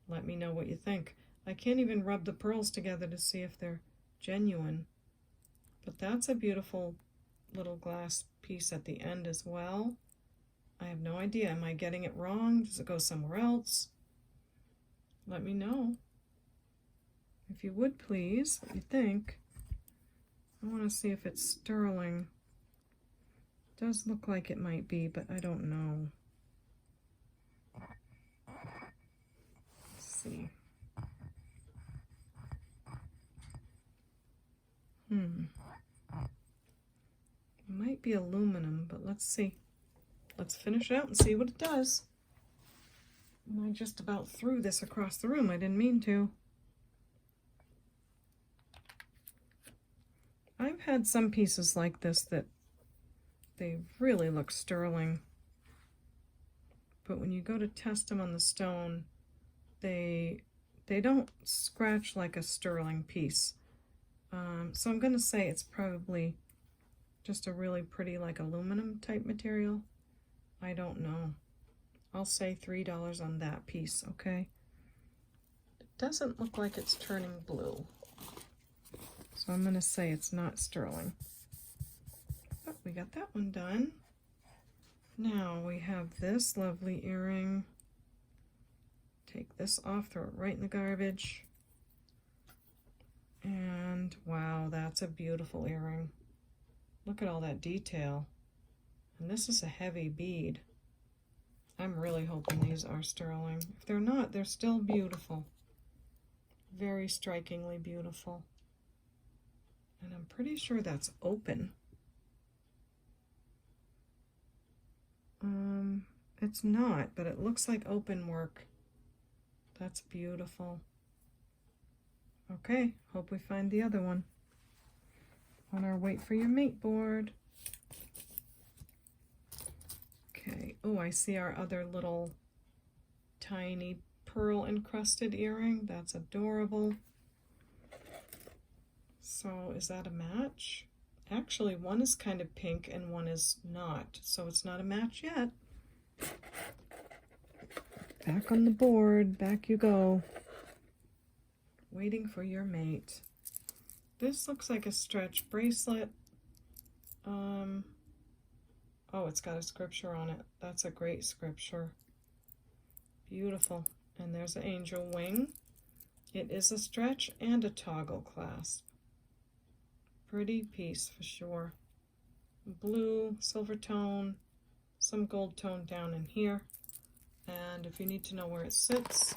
Let me know what you think. I can't even rub the pearls together to see if they're genuine. But that's a beautiful little glass piece at the end as well. I have no idea. Am I getting it wrong? Does it go somewhere else? Let me know. If you would please, what you think. I want to see if it's sterling. It does look like it might be, but I don't know. Let's see. It might be aluminum, but let's see. Let's finish it out and see what it does. And I just about threw this across the room. I didn't mean to. I've had some pieces like this that they really look sterling. But when you go to test them on the stone, they don't scratch like a sterling piece. So I'm going to say it's probably just a really pretty like aluminum type material. I don't know. I'll say $3 on that piece, okay? It doesn't look like it's turning blue. So I'm going to say it's not sterling. But we got that one done. Now we have this lovely earring. Take this off, throw it right in the garbage. And wow, that's a beautiful earring. Look at all that detail. And this is a heavy bead. I'm really hoping these are sterling. If they're not, they're still beautiful. Very strikingly beautiful. And I'm pretty sure that's open. It's not, but it looks like open work. That's beautiful. Okay, hope we find the other one on our wait for your mate board. Okay, oh, I see our other little tiny pearl encrusted earring. That's adorable. So is that a match? Actually, one is kind of pink and one is not, so it's not a match yet. Back on the board, back you go. Waiting for your mate. This looks like a stretch bracelet. Oh, it's got a scripture on it. That's a great scripture. Beautiful. And there's an angel wing. It is a stretch and a toggle clasp. Pretty piece for sure. Blue, silver tone, some gold tone down in here. And if you need to know where it sits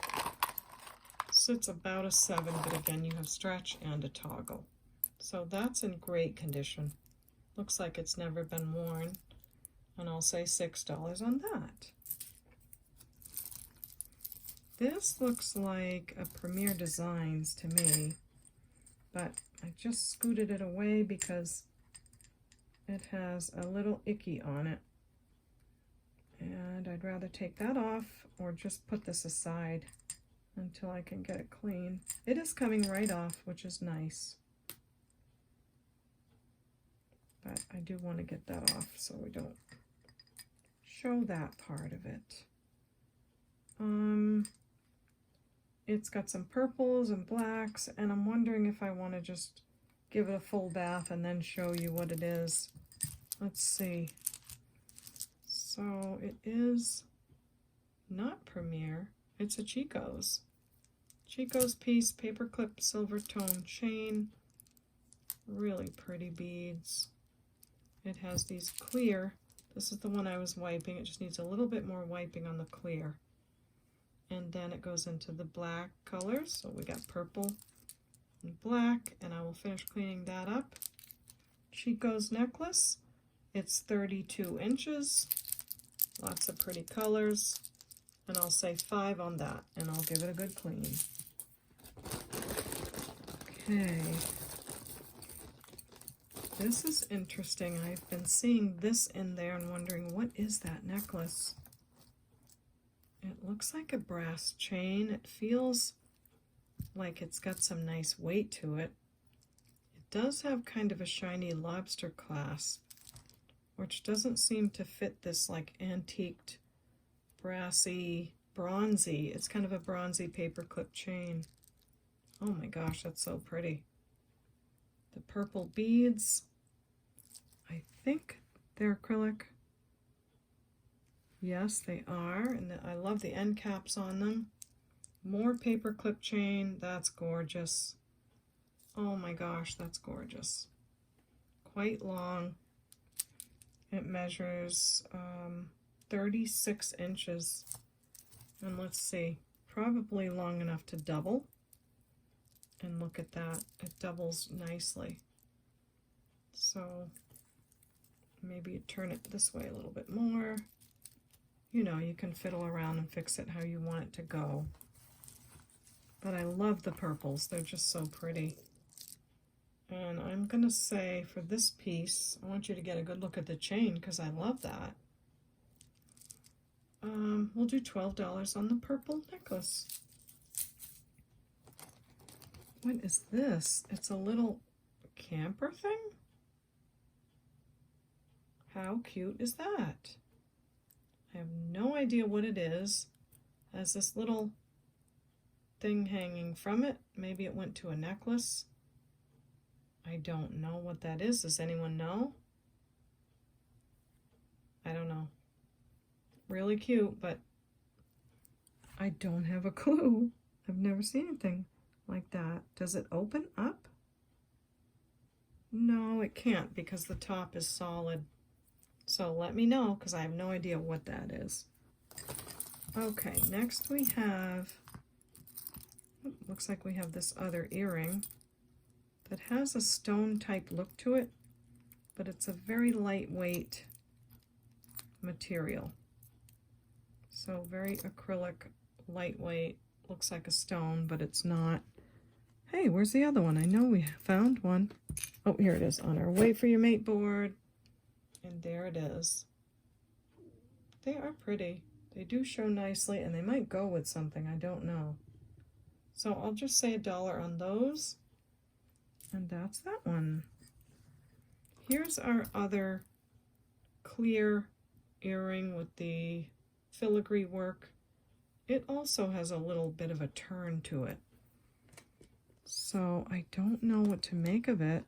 about a 7, but again, you have stretch and a toggle. So that's in great condition. Looks like it's never been worn. And I'll say $6 on that. This looks like a Premier Designs to me, but I just scooted it away because it has a little icky on it. And I'd rather take that off or just put this aside until I can get it clean. It is coming right off, which is nice. But I do want to get that off so we don't show that part of it. It's got some purples and blacks, and I'm wondering if I want to just give it a full bath and then show you what it is. Let's see. So it is not Premier, it's a Chico's. Chico's piece, paperclip silver tone chain, really pretty beads. It has these clear, this is the one I was wiping, it just needs a little bit more wiping on the clear. And then it goes into the black colors, so we got purple and black, and I will finish cleaning that up. Chico's necklace, it's 32 inches, lots of pretty colors, and I'll say 5 on that, and I'll give it a good clean. Okay, this is interesting. I've been seeing this in there and wondering, what is that necklace? It looks like a brass chain. It feels like it's got some nice weight to it. It does have kind of a shiny lobster clasp, which doesn't seem to fit this like antiqued, brassy, bronzy. It's kind of a bronzy paperclip chain. Oh my gosh, that's so pretty. The purple beads, I think they're acrylic. Yes, they are, and I love the end caps on them. More paperclip chain, that's gorgeous. Oh my gosh, that's gorgeous. Quite long. It measures 36 inches. And let's see, probably long enough to double. And look at that, it doubles nicely. So maybe you turn it this way a little bit more. You know, you can fiddle around and fix it how you want it to go. But I love the purples, they're just so pretty. And I'm gonna say for this piece, I want you to get a good look at the chain because I love that. We'll do $12 on the purple necklace. What is this? It's a little camper thing? How cute is that? I have no idea what it is. It has this little thing hanging from it. Maybe it went to a necklace. I don't know what that is. Does anyone know? I don't know. Really cute, but I don't have a clue. I've never seen anything like that. Does it open up? No, it can't because the top is solid. So let me know because I have no idea what that is. Okay, next we have, looks like we have this other earring that has a stone type look to it, but it's a very lightweight material. So very acrylic, lightweight, looks like a stone, but it's not. Hey, where's the other one? I know we found one. Oh, here it is on our Wait for Your Mate board. And there it is. They are pretty. They do show nicely, and they might go with something. I don't know. So I'll just say $1 on those. And that's that one. Here's our other clear earring with the filigree work. It also has a little bit of a turn to it. So I don't know what to make of it.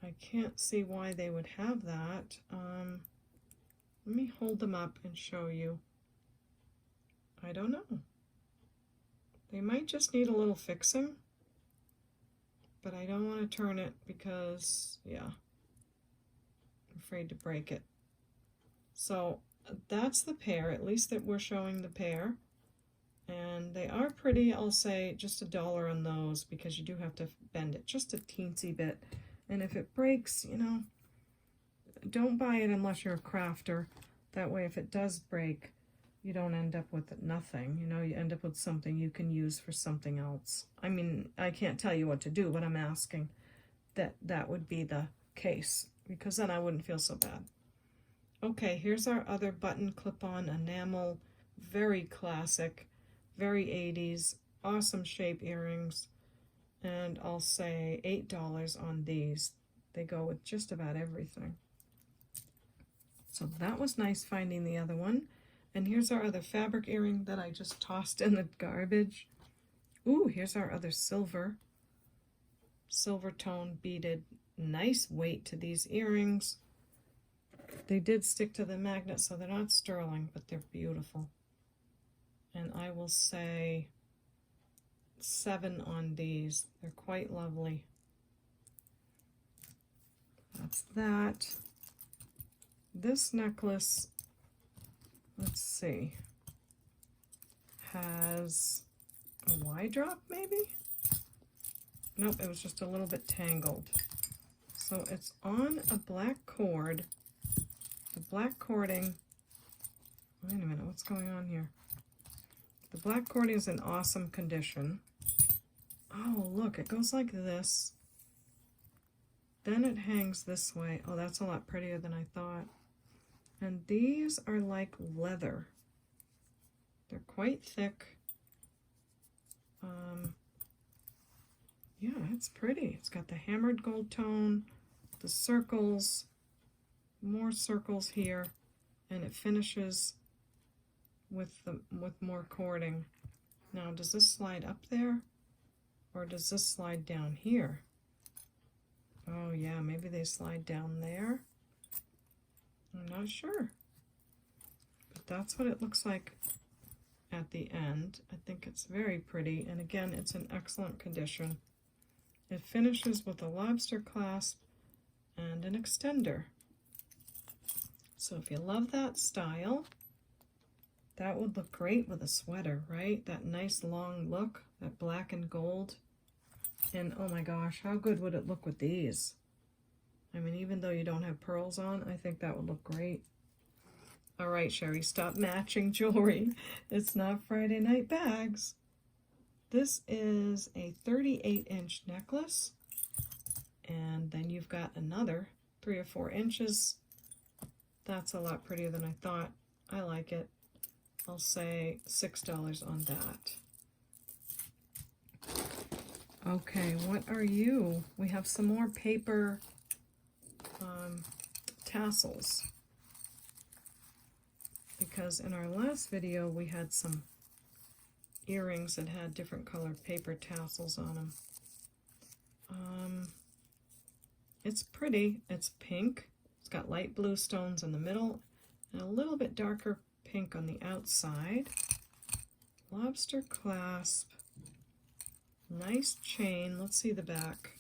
I can't see why they would have that. Let me hold them up and show you. I don't know. They might just need a little fixing, but I don't want to turn it because, yeah, I'm afraid to break it. So that's the pair, at least that we're showing the pair. And they are pretty. I'll say just $1 on those because you do have to bend it just a teensy bit. And if it breaks, you know, don't buy it unless you're a crafter. That way, if it does break, you don't end up with nothing. You know, you end up with something you can use for something else. I mean, I can't tell you what to do, but I'm asking that that would be the case because then I wouldn't feel so bad. Okay, here's our other button clip-on enamel. Very classic, very 80s, awesome shape earrings. And I'll say $8 on these. They go with just about everything. So that was nice finding the other one. And here's our other fabric earring that I just tossed in the garbage. Ooh, here's our other silver tone beaded. Nice weight to these earrings. They did stick to the magnet, so they're not sterling, but they're beautiful. And I will say $7 on these. They're quite lovely. That's that. This necklace, let's see, has a Y drop maybe? Nope, it was just a little bit tangled. So it's on a black cord. The black cording, wait a minute, what's going on here? The black cording is in awesome condition. Oh, look, it goes like this. Then it hangs this way. Oh, that's a lot prettier than I thought. And these are like leather. They're quite thick. Yeah, it's pretty. It's got the hammered gold tone, the circles, more circles here, and it finishes with more cording. Now, does this slide up there, or does this slide down here? Oh yeah, maybe they slide down there. I'm not sure, but that's what it looks like at the end. I think it's very pretty, and again, it's in excellent condition. It finishes with a lobster clasp and an extender. So if you love that style, that would look great with a sweater, right? That nice long look, that black and gold. And oh my gosh, how good would it look with these? I mean, even though you don't have pearls on, I think that would look great. All right, Sherry, stop matching jewelry. It's not Friday night bags. This is a 38-inch necklace, and then you've got another 3 or 4 inches. That's a lot prettier than I thought. I like it. I'll say $6 on that. Okay, what are you? We have some more paper tassels, because in our last video we had some earrings that had different colored paper tassels on them. It's pretty. It's pink. It's got light blue stones in the middle and a little bit darker pink on the outside. Lobster clasp. Nice chain. Let's see the back.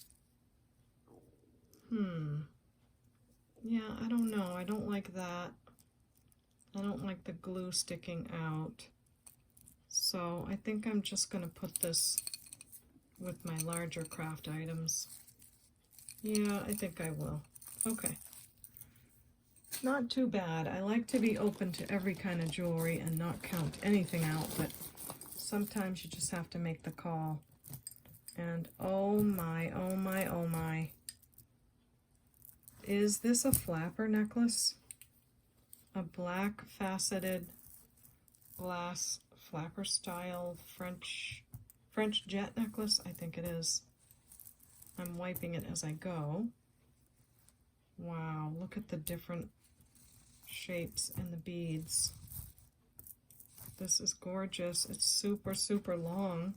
Yeah, I don't know. I don't like that. I don't like the glue sticking out. So I think I'm just going to put this with my larger craft items. Yeah, I think I will. Okay. Not too bad. I like to be open to every kind of jewelry and not count anything out, but sometimes you just have to make the call. And oh my, oh my, oh my. Is this a flapper necklace? A black faceted glass flapper style French jet necklace? I think it is. I'm wiping it as I go. Wow, look at the different shapes and the beads. This is gorgeous. It's super, super long.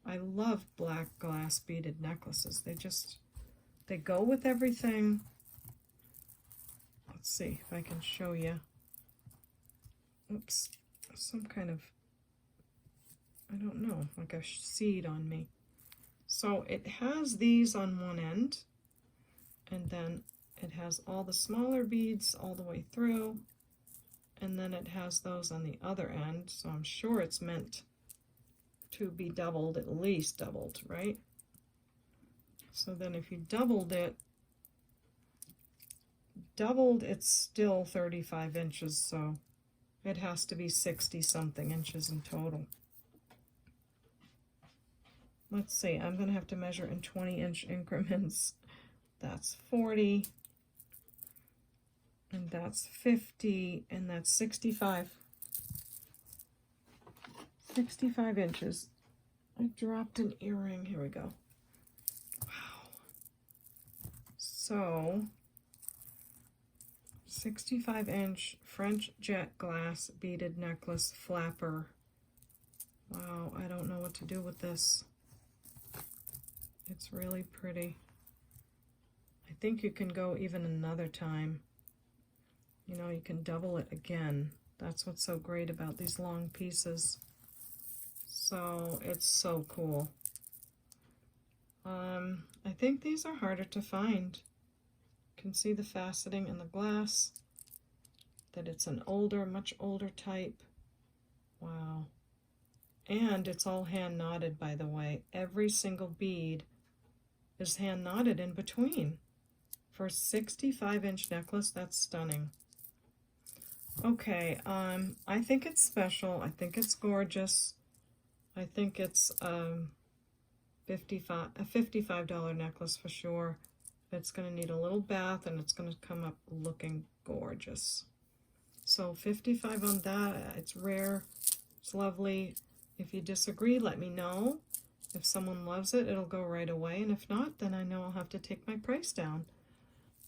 I love black glass beaded necklaces. They go with everything. Let's see if I can show you. Oops, some kind of, I don't know, like a seed on me. So it has these on one end, and then it has all the smaller beads all the way through, and then it has those on the other end, so I'm sure it's meant to be doubled, at least doubled, right? So then if you doubled, it's still 35 inches, so it has to be 60 something inches in total. Let's see, I'm going to have to measure in 20-inch increments. That's 40, and that's 50, and that's 65. 65 inches. I dropped an earring. Here we go. Wow. So, 65-inch French jet glass beaded necklace flapper. Wow, I don't know what to do with this. It's really pretty. I think you can go even another time. You know, you can double it again. That's what's so great about these long pieces. So it's so cool. I think these are harder to find. You can see the faceting in the glass, that it's an older, much older type. Wow. And it's all hand knotted, by the way. Every single bead is hand knotted in between. For a 65-inch necklace, that's stunning. Okay, I think it's special. I think it's gorgeous. I think it's a $55 necklace for sure. It's going to need a little bath, and it's going to come up looking gorgeous. So $55 on that. It's rare. It's lovely. If you disagree, let me know. If someone loves it, it'll go right away, and if not, then I know I'll have to take my price down.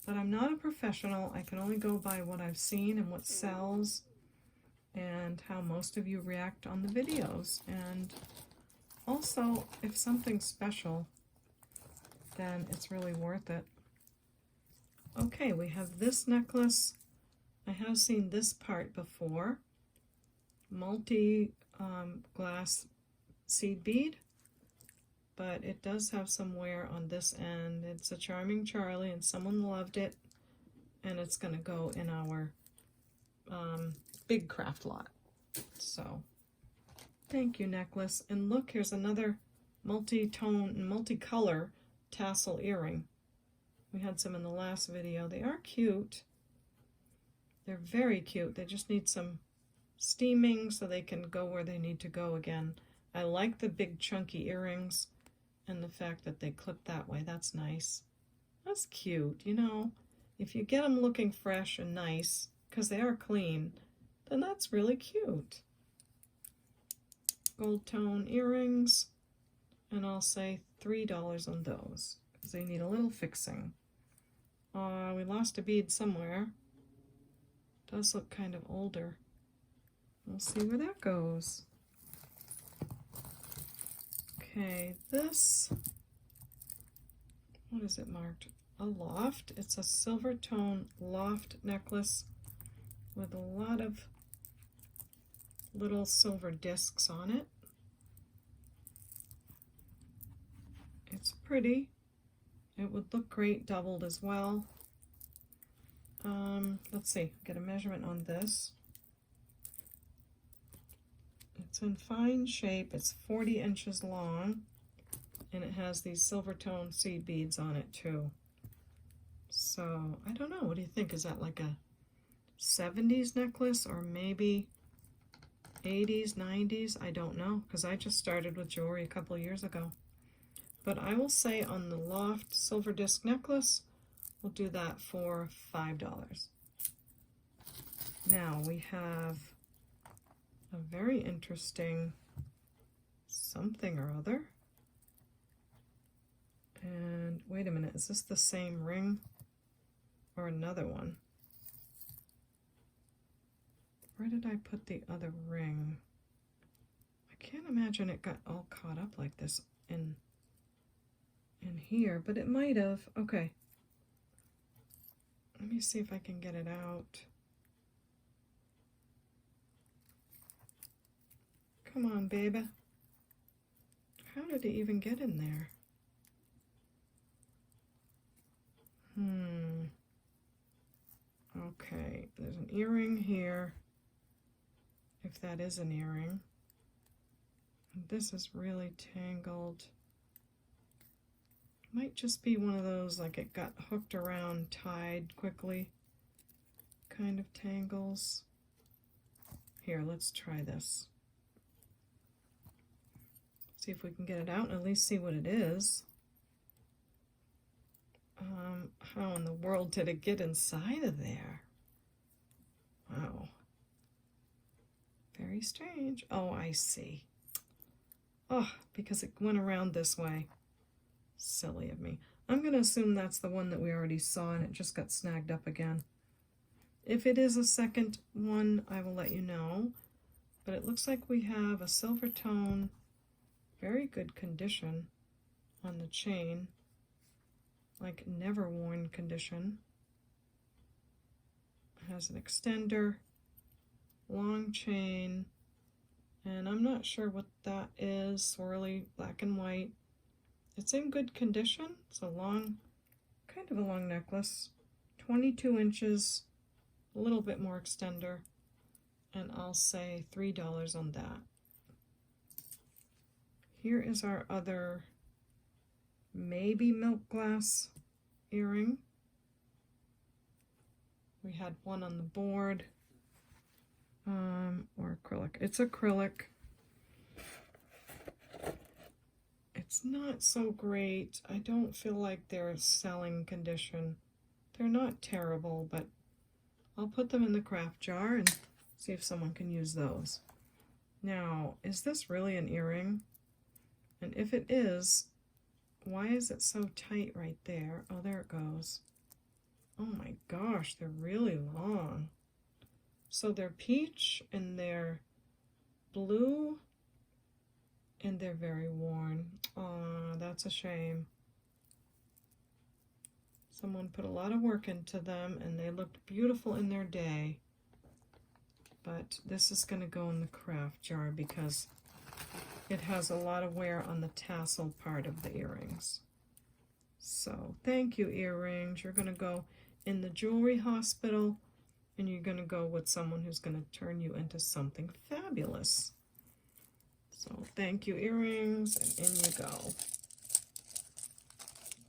But I'm not a professional. I can only go by what I've seen and what sells and how most of you react on the videos. And also, if something's special, then it's really worth it. Okay, we have this necklace. I have seen this part before. Multi-glass seed bead, but it does have some wear on this end. It's a Charming Charlie, and someone loved it, and it's going to go in our big craft lot. So, thank you, necklace. And look, here's another multi-tone and multicolor tassel earring. We had some in the last video. They are cute. They're very cute. They just need some steaming so they can go where they need to go again. I like the big chunky earrings and the fact that they clip that way. That's nice. That's cute, you know. If you get them looking fresh and nice, because they are clean, then that's really cute. Gold tone earrings, and I'll say $3 on those because they need a little fixing. We lost a bead somewhere. Does look kind of older. We'll see where that goes. Okay, this, what is it marked? A loft. It's a silver tone loft necklace with a lot of little silver discs on it. It's pretty. It would look great doubled as well. Let's see, get a measurement on this. It's in fine shape. It's 40 inches long, and it has these silver tone seed beads on it too. So I don't know, what do you think? Is that like a 70s necklace or maybe 80s, 90s? I don't know, because I just started with jewelry a couple of years ago. But I will say on the loft silver disc necklace, we'll do that for $5. Now we have a very interesting something or other. And wait a minute, is this the same ring or another one? Where did I put the other ring? I can't imagine it got all caught up like this in here, but it might have. Okay. Let me see if I can get it out. Come on, baby. How did it even get in there? Okay, there's an earring here, if that is an earring. And this is really tangled. Might just be one of those, like it got hooked around, tied quickly, kind of tangles. Here, let's try this. See if we can get it out and at least see what it is. How in the world did it get inside of there? Wow. Very strange. Oh, I see. Oh, because it went around this way. Silly of me. I'm going to assume that's the one that we already saw and it just got snagged up again. If it is a second one, I will let you know. But it looks like we have a silver tone, very good condition on the chain, like never worn condition. It has an extender, long chain, and I'm not sure what that is, swirly black and white. It's in good condition. It's a long, kind of a long necklace, 22 inches, a little bit more extender, and I'll say $3 on that. Here is our other maybe milk glass earring. We had one on the board, or acrylic. It's acrylic. It's not so great. I don't feel like they're selling condition. They're not terrible, but I'll put them in the craft jar and see if someone can use those. Now, is this really an earring? And if it is, why is it so tight right there? Oh, there it goes. Oh my gosh, they're really long. So they're peach and they're blue and they're very worn. Aw, that's a shame. Someone put a lot of work into them and they looked beautiful in their day. But this is going to go in the craft jar because it has a lot of wear on the tassel part of the earrings. So thank you, earrings. You're going to go in the jewelry hospital and you're going to go with someone who's going to turn you into something fabulous. So thank you, earrings, and in you go.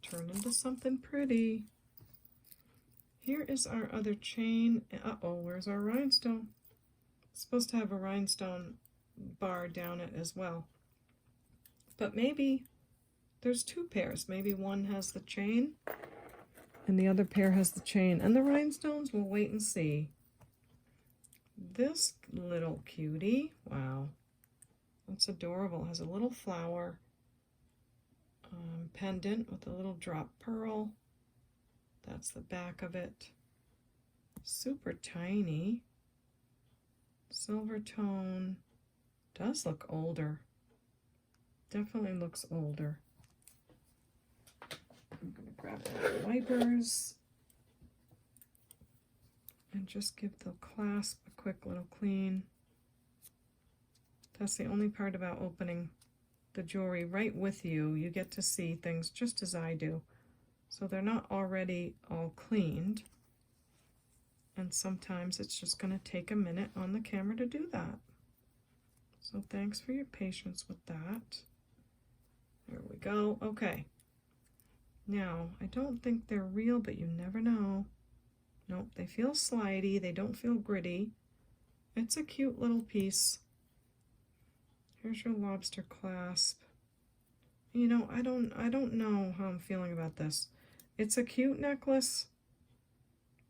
Turn into something pretty. Here is our other chain. Uh-oh, where's our rhinestone? It's supposed to have a rhinestone bar down it as well. But maybe there's two pairs. Maybe one has the chain and the other pair has the chain and the rhinestones. We'll wait and see. This little cutie, wow, that's adorable. It has a little flower pendant with a little drop pearl. That's the back of it. Super tiny. Silver tone. Does look older. Definitely looks older. I'm going to grab the wipers and just give the clasp a quick little clean. That's the only part about opening the jewelry right with you. You get to see things just as I do. So they're not already all cleaned. And sometimes it's just going to take a minute on the camera to do that. So thanks for your patience with that. There we go. Okay. Now, I don't think they're real, but you never know. Nope, they feel slidey. They don't feel gritty. It's a cute little piece. Here's your lobster clasp. You know, I don't know how I'm feeling about this. It's a cute necklace,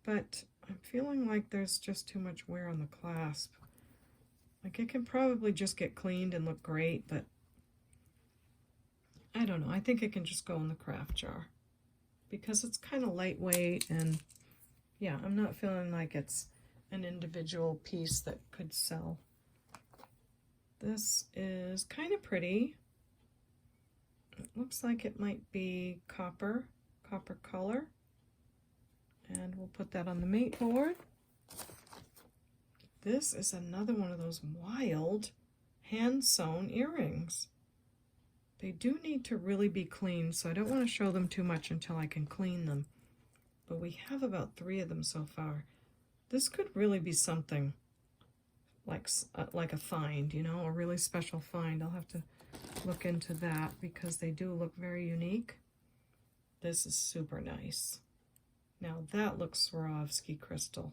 but I'm feeling like there's just too much wear on the clasp. Like it can probably just get cleaned and look great, but I don't know. I think it can just go in the craft jar because it's kind of lightweight and yeah, I'm not feeling like it's an individual piece that could sell. This is kind of pretty. It looks like it might be copper color. And we'll put that on the mate board. This is another one of those wild hand-sewn earrings. They do need to really be cleaned, so I don't want to show them too much until I can clean them. But we have about 3 of them so far. This could really be something like a find, you know, a really special find. I'll have to look into that because they do look very unique. This is super nice. Now that looks Swarovski crystal.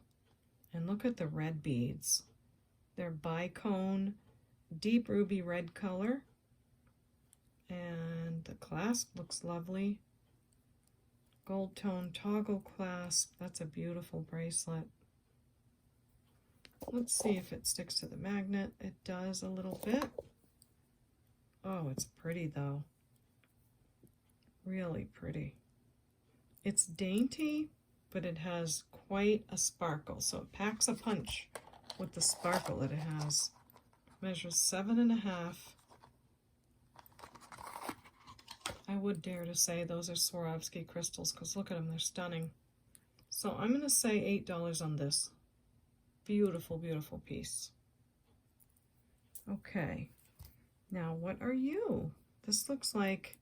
And look at the red beads. They're bicone, deep ruby red color. And the clasp looks lovely. Gold tone toggle clasp. That's a beautiful bracelet. Let's see if it sticks to the magnet. It does a little bit. Oh, it's pretty though. Really pretty. It's dainty, but it has quite a sparkle. So it packs a punch with the sparkle that it has. Measures 7.5. I would dare to say those are Swarovski crystals because look at them, they're stunning. So I'm going to say $8 on this. Beautiful, beautiful piece. Okay, now what are you? This looks like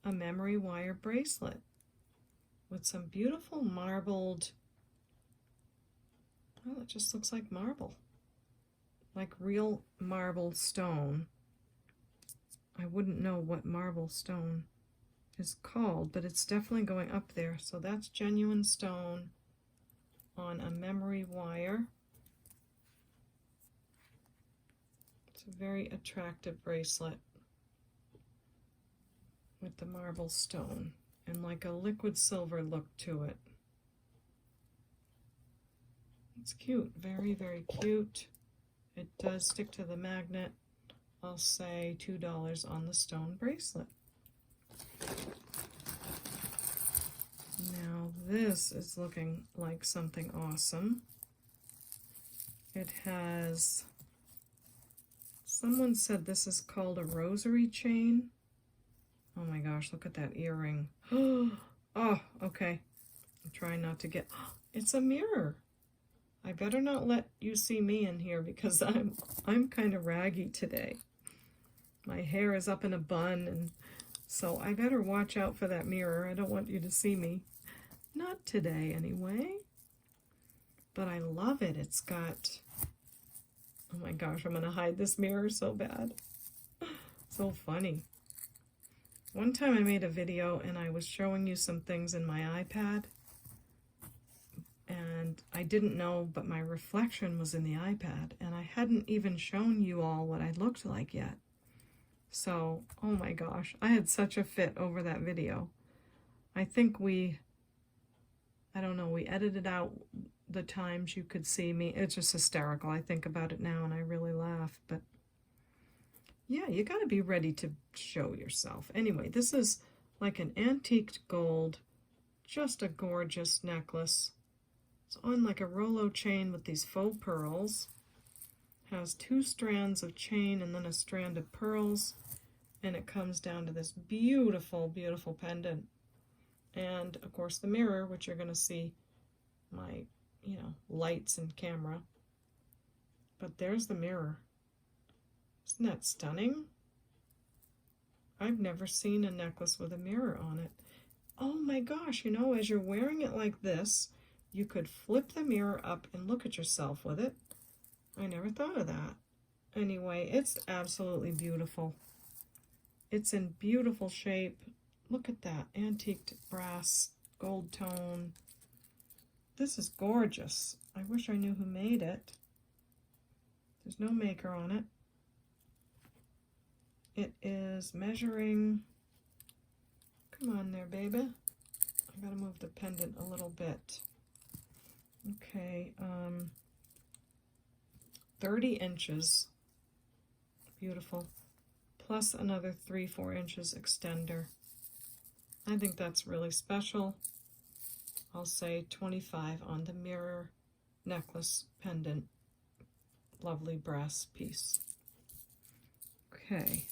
a memory wire bracelet with some beautiful marbled, well, it just looks like marble, like real marble stone. I wouldn't know what marble stone is called, but it's definitely going up there. So that's genuine stone on a memory wire. It's a very attractive bracelet with the marble stone and like a liquid silver look to it. It's cute, very, very cute. It does stick to the magnet. I'll say $2 on the stone bracelet. Now this is looking like something awesome. It has, someone said this is called a rosary chain. Oh my gosh, look at that earring. Oh, okay. I'm trying not to get, it's a mirror. I better not let you see me in here because I'm kind of raggy today. My hair is up in a bun, and so I better watch out for that mirror. I don't want you to see me. Not today anyway. But I love it. It's got, oh my gosh, I'm going to hide this mirror so bad. So funny. One time I made a video and I was showing you some things in my iPad. And I didn't know, but my reflection was in the iPad. And I hadn't even shown you all what I looked like yet. So, oh my gosh, I had such a fit over that video. I think I don't know, we edited out the times you could see me. It's just hysterical. I think about it now and I really laugh. But yeah, you got to be ready to show yourself. Anyway, this is like an antiqued gold, just a gorgeous necklace. It's on like a Rolo chain with these faux pearls. Has 2 strands of chain and then a strand of pearls. And it comes down to this beautiful, beautiful pendant. And of course the mirror, which you're going to see my, lights and camera. But there's the mirror. Isn't that stunning? I've never seen a necklace with a mirror on it. Oh my gosh, as you're wearing it like this, you could flip the mirror up and look at yourself with it. I never thought of that. Anyway, it's absolutely beautiful. It's in beautiful shape. Look at that, antiqued brass, gold tone. This is gorgeous. I wish I knew who made it. There's no maker on it. It is measuring, come on there, baby. I gotta move the pendant a little bit. Okay, 30 inches. Beautiful. Plus another 3-4 inches extender. I think that's really special. I'll say 25 on the mirror necklace pendant. Lovely brass piece. Okay,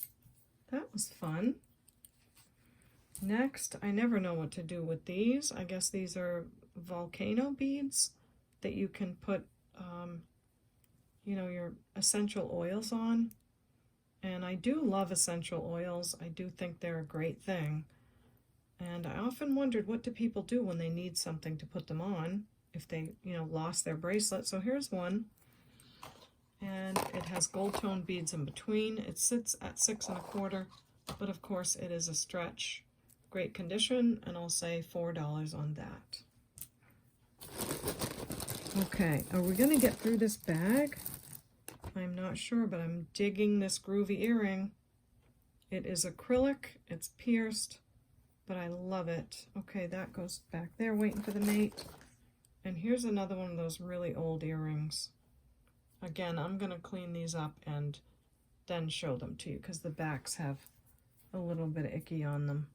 that was fun. Next, I never know what to do with these. I guess these are volcano beads that you can put, your essential oils on. And I do love essential oils. I do think they're a great thing. And I often wondered, what do people do when they need something to put them on if they, lost their bracelet? So here's one. And it has gold tone beads in between. It sits at 6 1/4, but of course it is a stretch. Great condition, and I'll say $4 on that. Okay, are we gonna get through this bag? I'm not sure, but I'm digging this groovy earring. It is acrylic, it's pierced, but I love it. Okay, that goes back there waiting for the mate. And here's another one of those really old earrings. Again, I'm gonna clean these up and then show them to you because the backs have a little bit of icky on them.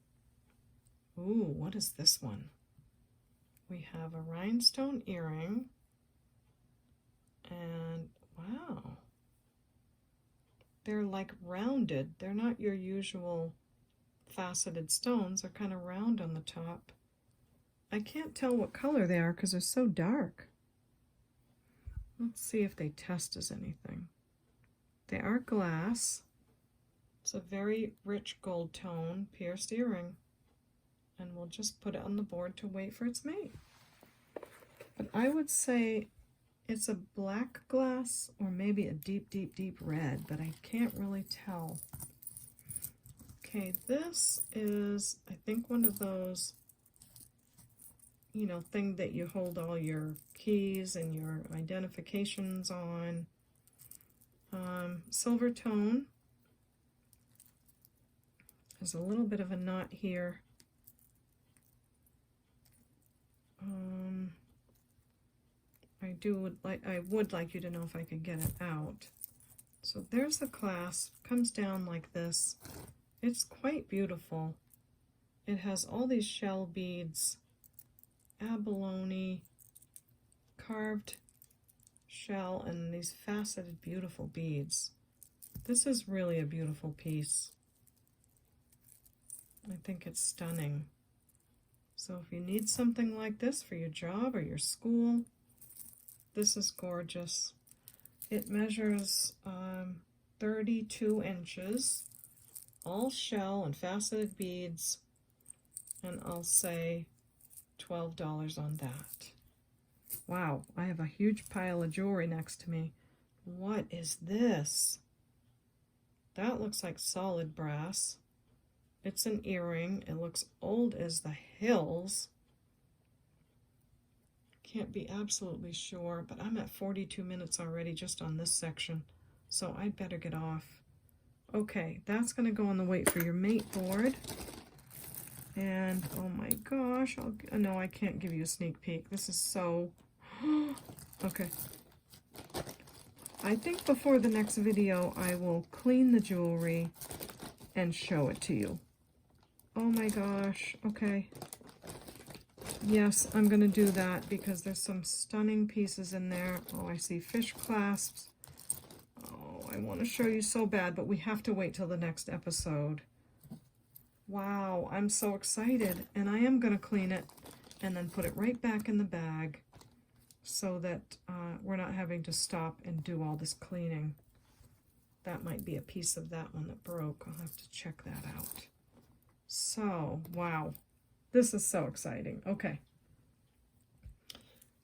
Ooh, what is this one? We have a rhinestone earring, and wow, they're like rounded. They're not your usual faceted stones. They're kind of round on the top. I can't tell what color they are because they're so dark. Let's see if they test as anything. They are glass. It's a very rich gold tone pierced earring. And we'll just put it on the board to wait for its mate. But I would say it's a black glass or maybe a deep, deep, deep red, but I can't really tell. Okay, this is, I think, one of those, thing that you hold all your keys and your identifications on. Silver tone. There's a little bit of a knot here. I I would like you to know if I could get it out. So there's the clasp, comes down like this. It's quite beautiful. It has all these shell beads, abalone, carved shell, and these faceted beautiful beads. This is really a beautiful piece. I think it's stunning. So if you need something like this for your job or your school, this is gorgeous. It measures 32 inches, all shell and faceted beads, and I'll say $12 on that. Wow, I have a huge pile of jewelry next to me. What is this? That looks like solid brass. It's an earring. It looks old as the hills. Can't be absolutely sure, but I'm at 42 minutes already just on this section, so I'd better get off. Okay, that's going to go on the wait for your mate board. And oh my gosh, no, I can't give you a sneak peek. This is so... Okay. I think before the next video, I will clean the jewelry and show it to you. Oh my gosh, okay. Yes, I'm going to do that because there's some stunning pieces in there. Oh, I see fish clasps. Oh, I want to show you so bad, but we have to wait till the next episode. Wow, I'm so excited. And I am going to clean it and then put it right back in the bag so that we're not having to stop and do all this cleaning. That might be a piece of that one that broke. I'll have to check that out. So, wow. This is so exciting. Okay.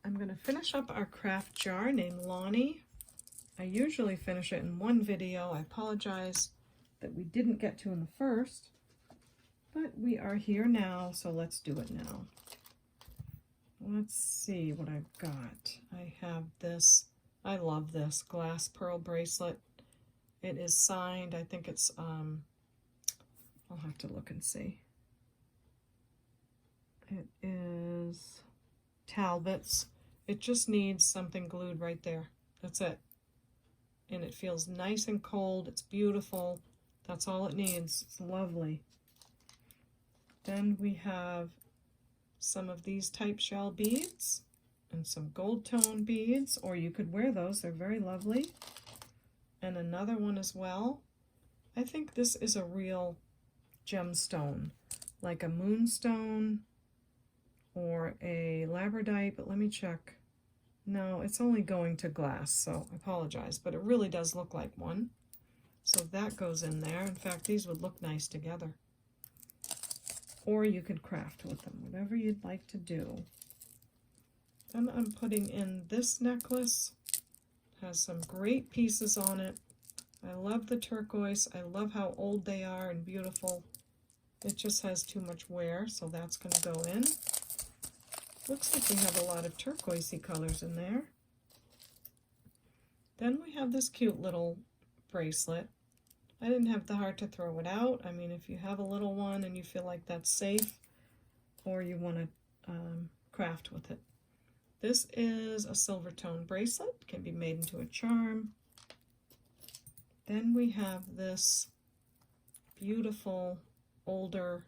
I'm going to finish up our craft jar named Lonnie. I usually finish it in one video. I apologize that we didn't get to in the first, but we are here now, so let's do it now. Let's see what I've got. I have this, I love this glass pearl bracelet. It is signed. I think it's, I'll have to look and see. It is Talbot's. It just needs something glued right there. That's it. And it feels nice and cold. It's beautiful. That's all it needs. It's lovely. Then we have some of these type shell beads and some gold tone beads, or you could wear those. They're very lovely. And another one as well. I think this is a real gemstone, like a moonstone or a labradorite, but let me check. No, it's only going to glass, so I apologize, but it really does look like one. So that goes in there. In fact, these would look nice together. Or you could craft with them, whatever you'd like to do. Then I'm putting in this necklace. It has some great pieces on it. I love the turquoise. I love how old they are and beautiful. It just has too much wear, so that's going to go in. Looks like we have a lot of turquoisey colors in there. Then we have this cute little bracelet. I didn't have the heart to throw it out. I mean, if you have a little one and you feel like that's safe, or you want to craft with it. This is a silver tone bracelet. It can be made into a charm. Then we have this beautiful older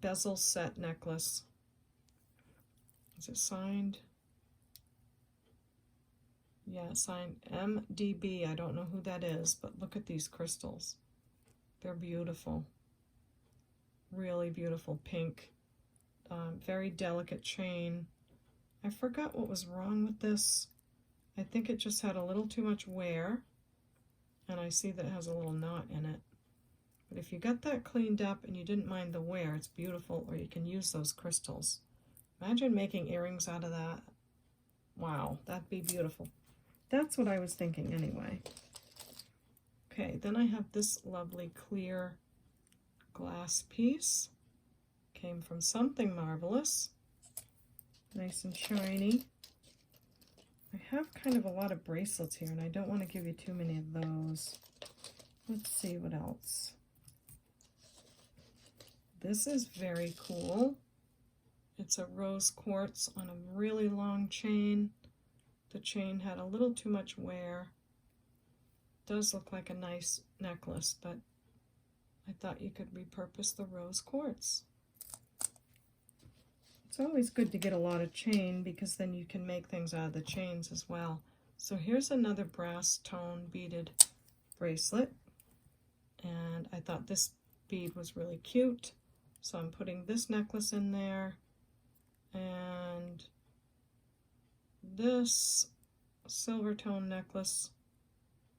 bezel set necklace. Is it signed? Yeah, signed MDB. I don't know who that is, but look at these crystals. They're beautiful. Really beautiful pink. Very delicate chain. I forgot what was wrong with this. I think it just had a little too much wear. And I see that it has a little knot in it. But if you got that cleaned up and you didn't mind the wear, it's beautiful, or you can use those crystals. Imagine making earrings out of that. Wow, that'd be beautiful. That's what I was thinking anyway. Okay, then I have this lovely clear glass piece. Came from Something Marvelous. Nice and shiny. I have kind of a lot of bracelets here, and I don't want to give you too many of those. Let's see what else. This is very cool. It's a rose quartz on a really long chain. The chain had a little too much wear. Does look like a nice necklace, but I thought you could repurpose the rose quartz. It's always good to get a lot of chain because then you can make things out of the chains as well. So here's another brass tone beaded bracelet, and I thought this bead was really cute, so I'm putting this necklace in there, and this silver tone necklace.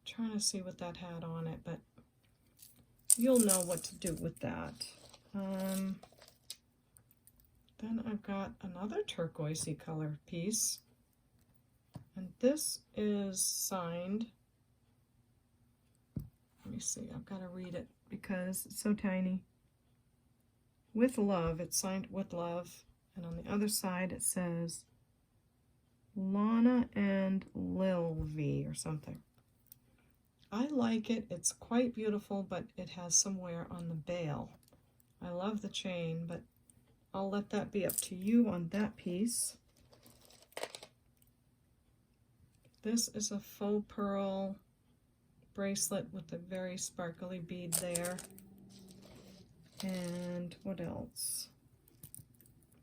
Trying to see what that had on it, but you'll know what to do with that. Then I've got another turquoisey color piece, and this is signed. Let me see, I've got to read it because it's so tiny. With love, it's signed with love, and on the other side it says Lana and Lil V or something. I like it. It's quite beautiful, but it has some wear on the bail. I love the chain, but I'll let that be up to you on that piece. This is a faux pearl bracelet with a very sparkly bead there. And what else?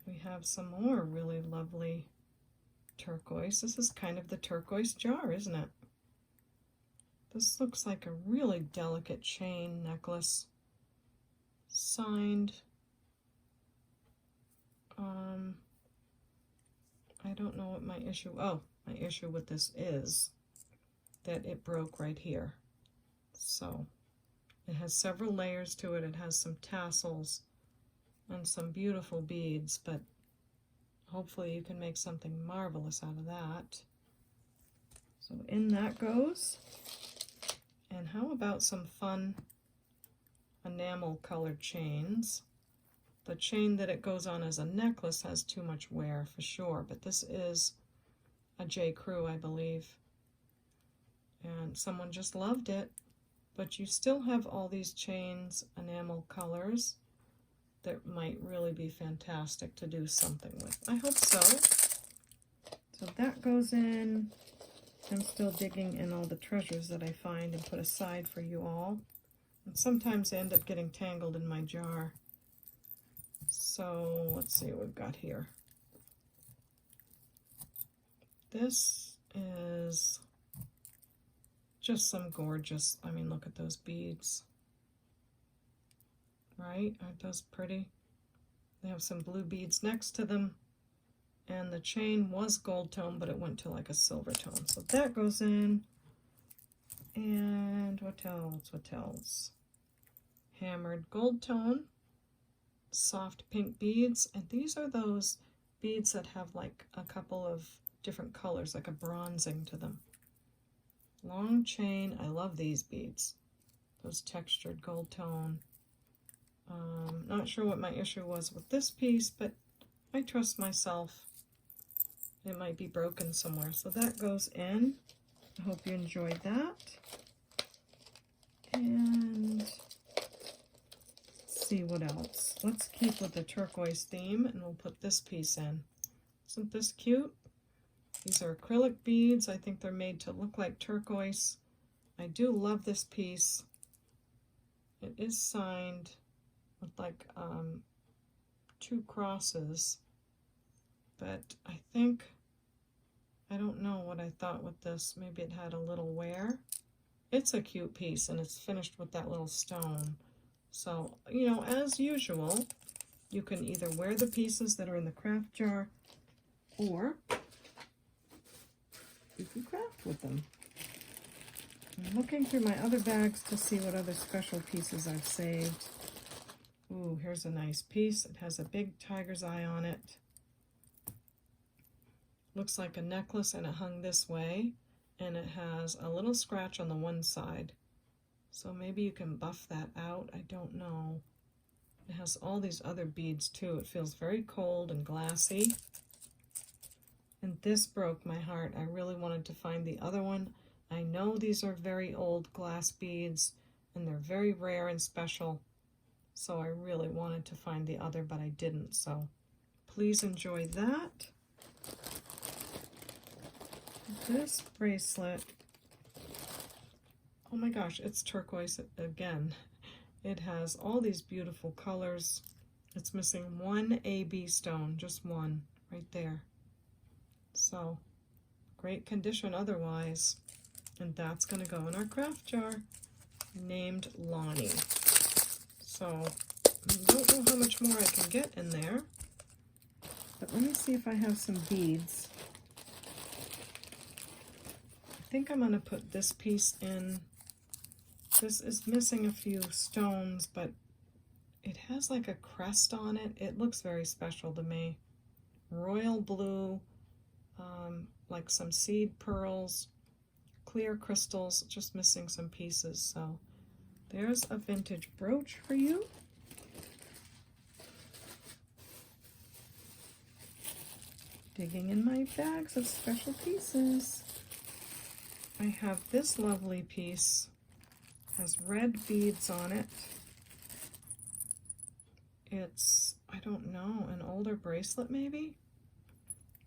We have some more really lovely turquoise. This is kind of the turquoise jar, isn't it? This looks like a really delicate chain necklace. Signed. I don't know what my issue, oh, my issue with this is that it broke right here. So it has several layers to it. It has some tassels and some beautiful beads, but hopefully you can make something marvelous out of that. So in that goes. And how about some fun enamel colored chains? The chain that it goes on as a necklace has too much wear for sure, but this is a J. Crew, I believe. And someone just loved it. But you still have all these chains, enamel colors, that might really be fantastic to do something with. I hope so. So that goes in. I'm still digging in all the treasures that I find and put aside for you all. And sometimes they end up getting tangled in my jar. So let's see what we've got here. This is just some gorgeous, I mean, look at those beads. Right? Aren't those pretty? They have some blue beads next to them. And the chain was gold tone, but it went to like a silver tone. So that goes in. And what else? What else? Hammered gold tone. Soft pink beads. And these are those beads that have like a couple of different colors, like a bronzing to them. Long chain. I love these beads. Those textured gold tone. Not sure what my issue was with this piece, but I trust myself. It might be broken somewhere. So that goes in. I hope you enjoyed that. And let's see what else. Let's keep with the turquoise theme, and we'll put this piece in. Isn't this cute? These are acrylic beads. I think they're made to look like turquoise. I do love this piece. It is signed with like 2 crosses, but I think, I don't know what I thought with this. Maybe it had a little wear. It's a cute piece, and it's finished with that little stone. So, you know, as usual, you can either wear the pieces that are in the craft jar, or you can craft with them. I'm looking through my other bags to see what other special pieces I've saved. Ooh, here's a nice piece. It has a big tiger's eye on it. Looks like a necklace, and it hung this way, and it has a little scratch on the one side. So maybe you can buff that out. I don't know. It has all these other beads too. It feels very cold and glassy. And this broke my heart. I really wanted to find the other one. I know these are very old glass beads, and they're very rare and special. So I really wanted to find the other, but I didn't. So please enjoy that. This bracelet, oh my gosh, it's turquoise again. It has all these beautiful colors. It's missing one AB stone, just one right there. So great condition otherwise. And that's going to go in our craft jar named Lonnie. So I don't know how much more I can get in there, but let me see if I have some beads. I think I'm going to put this piece in. This is missing a few stones, but it has like a crest on it. It looks very special to me. Royal blue, like some seed pearls, clear crystals, just missing some pieces. So there's a vintage brooch for you. Digging in my bags of special pieces. I have this lovely piece. Has red beads on it. It's, I don't know, an older bracelet maybe?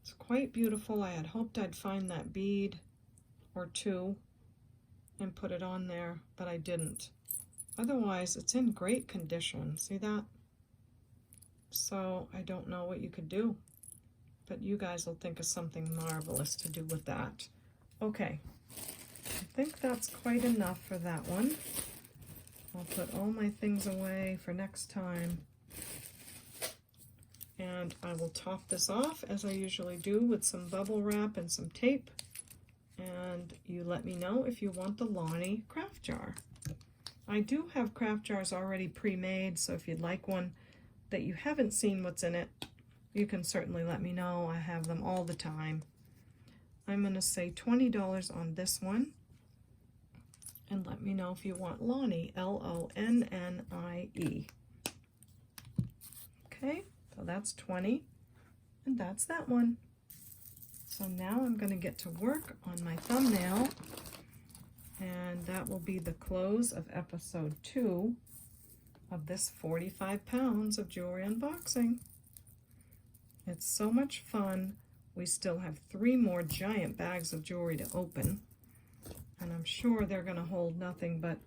It's quite beautiful. I had hoped I'd find that bead or two and put it on there, but I didn't. Otherwise, it's in great condition. See that? So I don't know what you could do, but you guys will think of something marvelous to do with that. Okay. I think that's quite enough for that one. I'll put all my things away for next time. And I will top this off as I usually do with some bubble wrap and some tape. And you let me know if you want the Lonnie craft jar. I do have craft jars already pre-made, so if you'd like one that you haven't seen what's in it, you can certainly let me know. I have them all the time. I'm going to say $20 on this one. And let me know if you want Lonnie, L-O-N-N-I-E. Okay, so that's 20, and that's that one. So now I'm going to get to work on my thumbnail, and that will be the close of episode 2 of this 45 pounds of jewelry unboxing. It's so much fun. We still have 3 more giant bags of jewelry to open. And I'm sure they're going to hold nothing but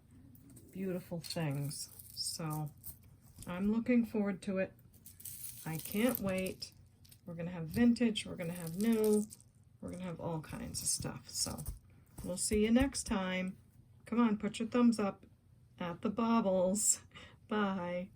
beautiful things. So I'm looking forward to it. I can't wait. We're going to have vintage. We're going to have new. We're going to have all kinds of stuff. So we'll see you next time. Come on, put your thumbs up at the Baubles. Bye.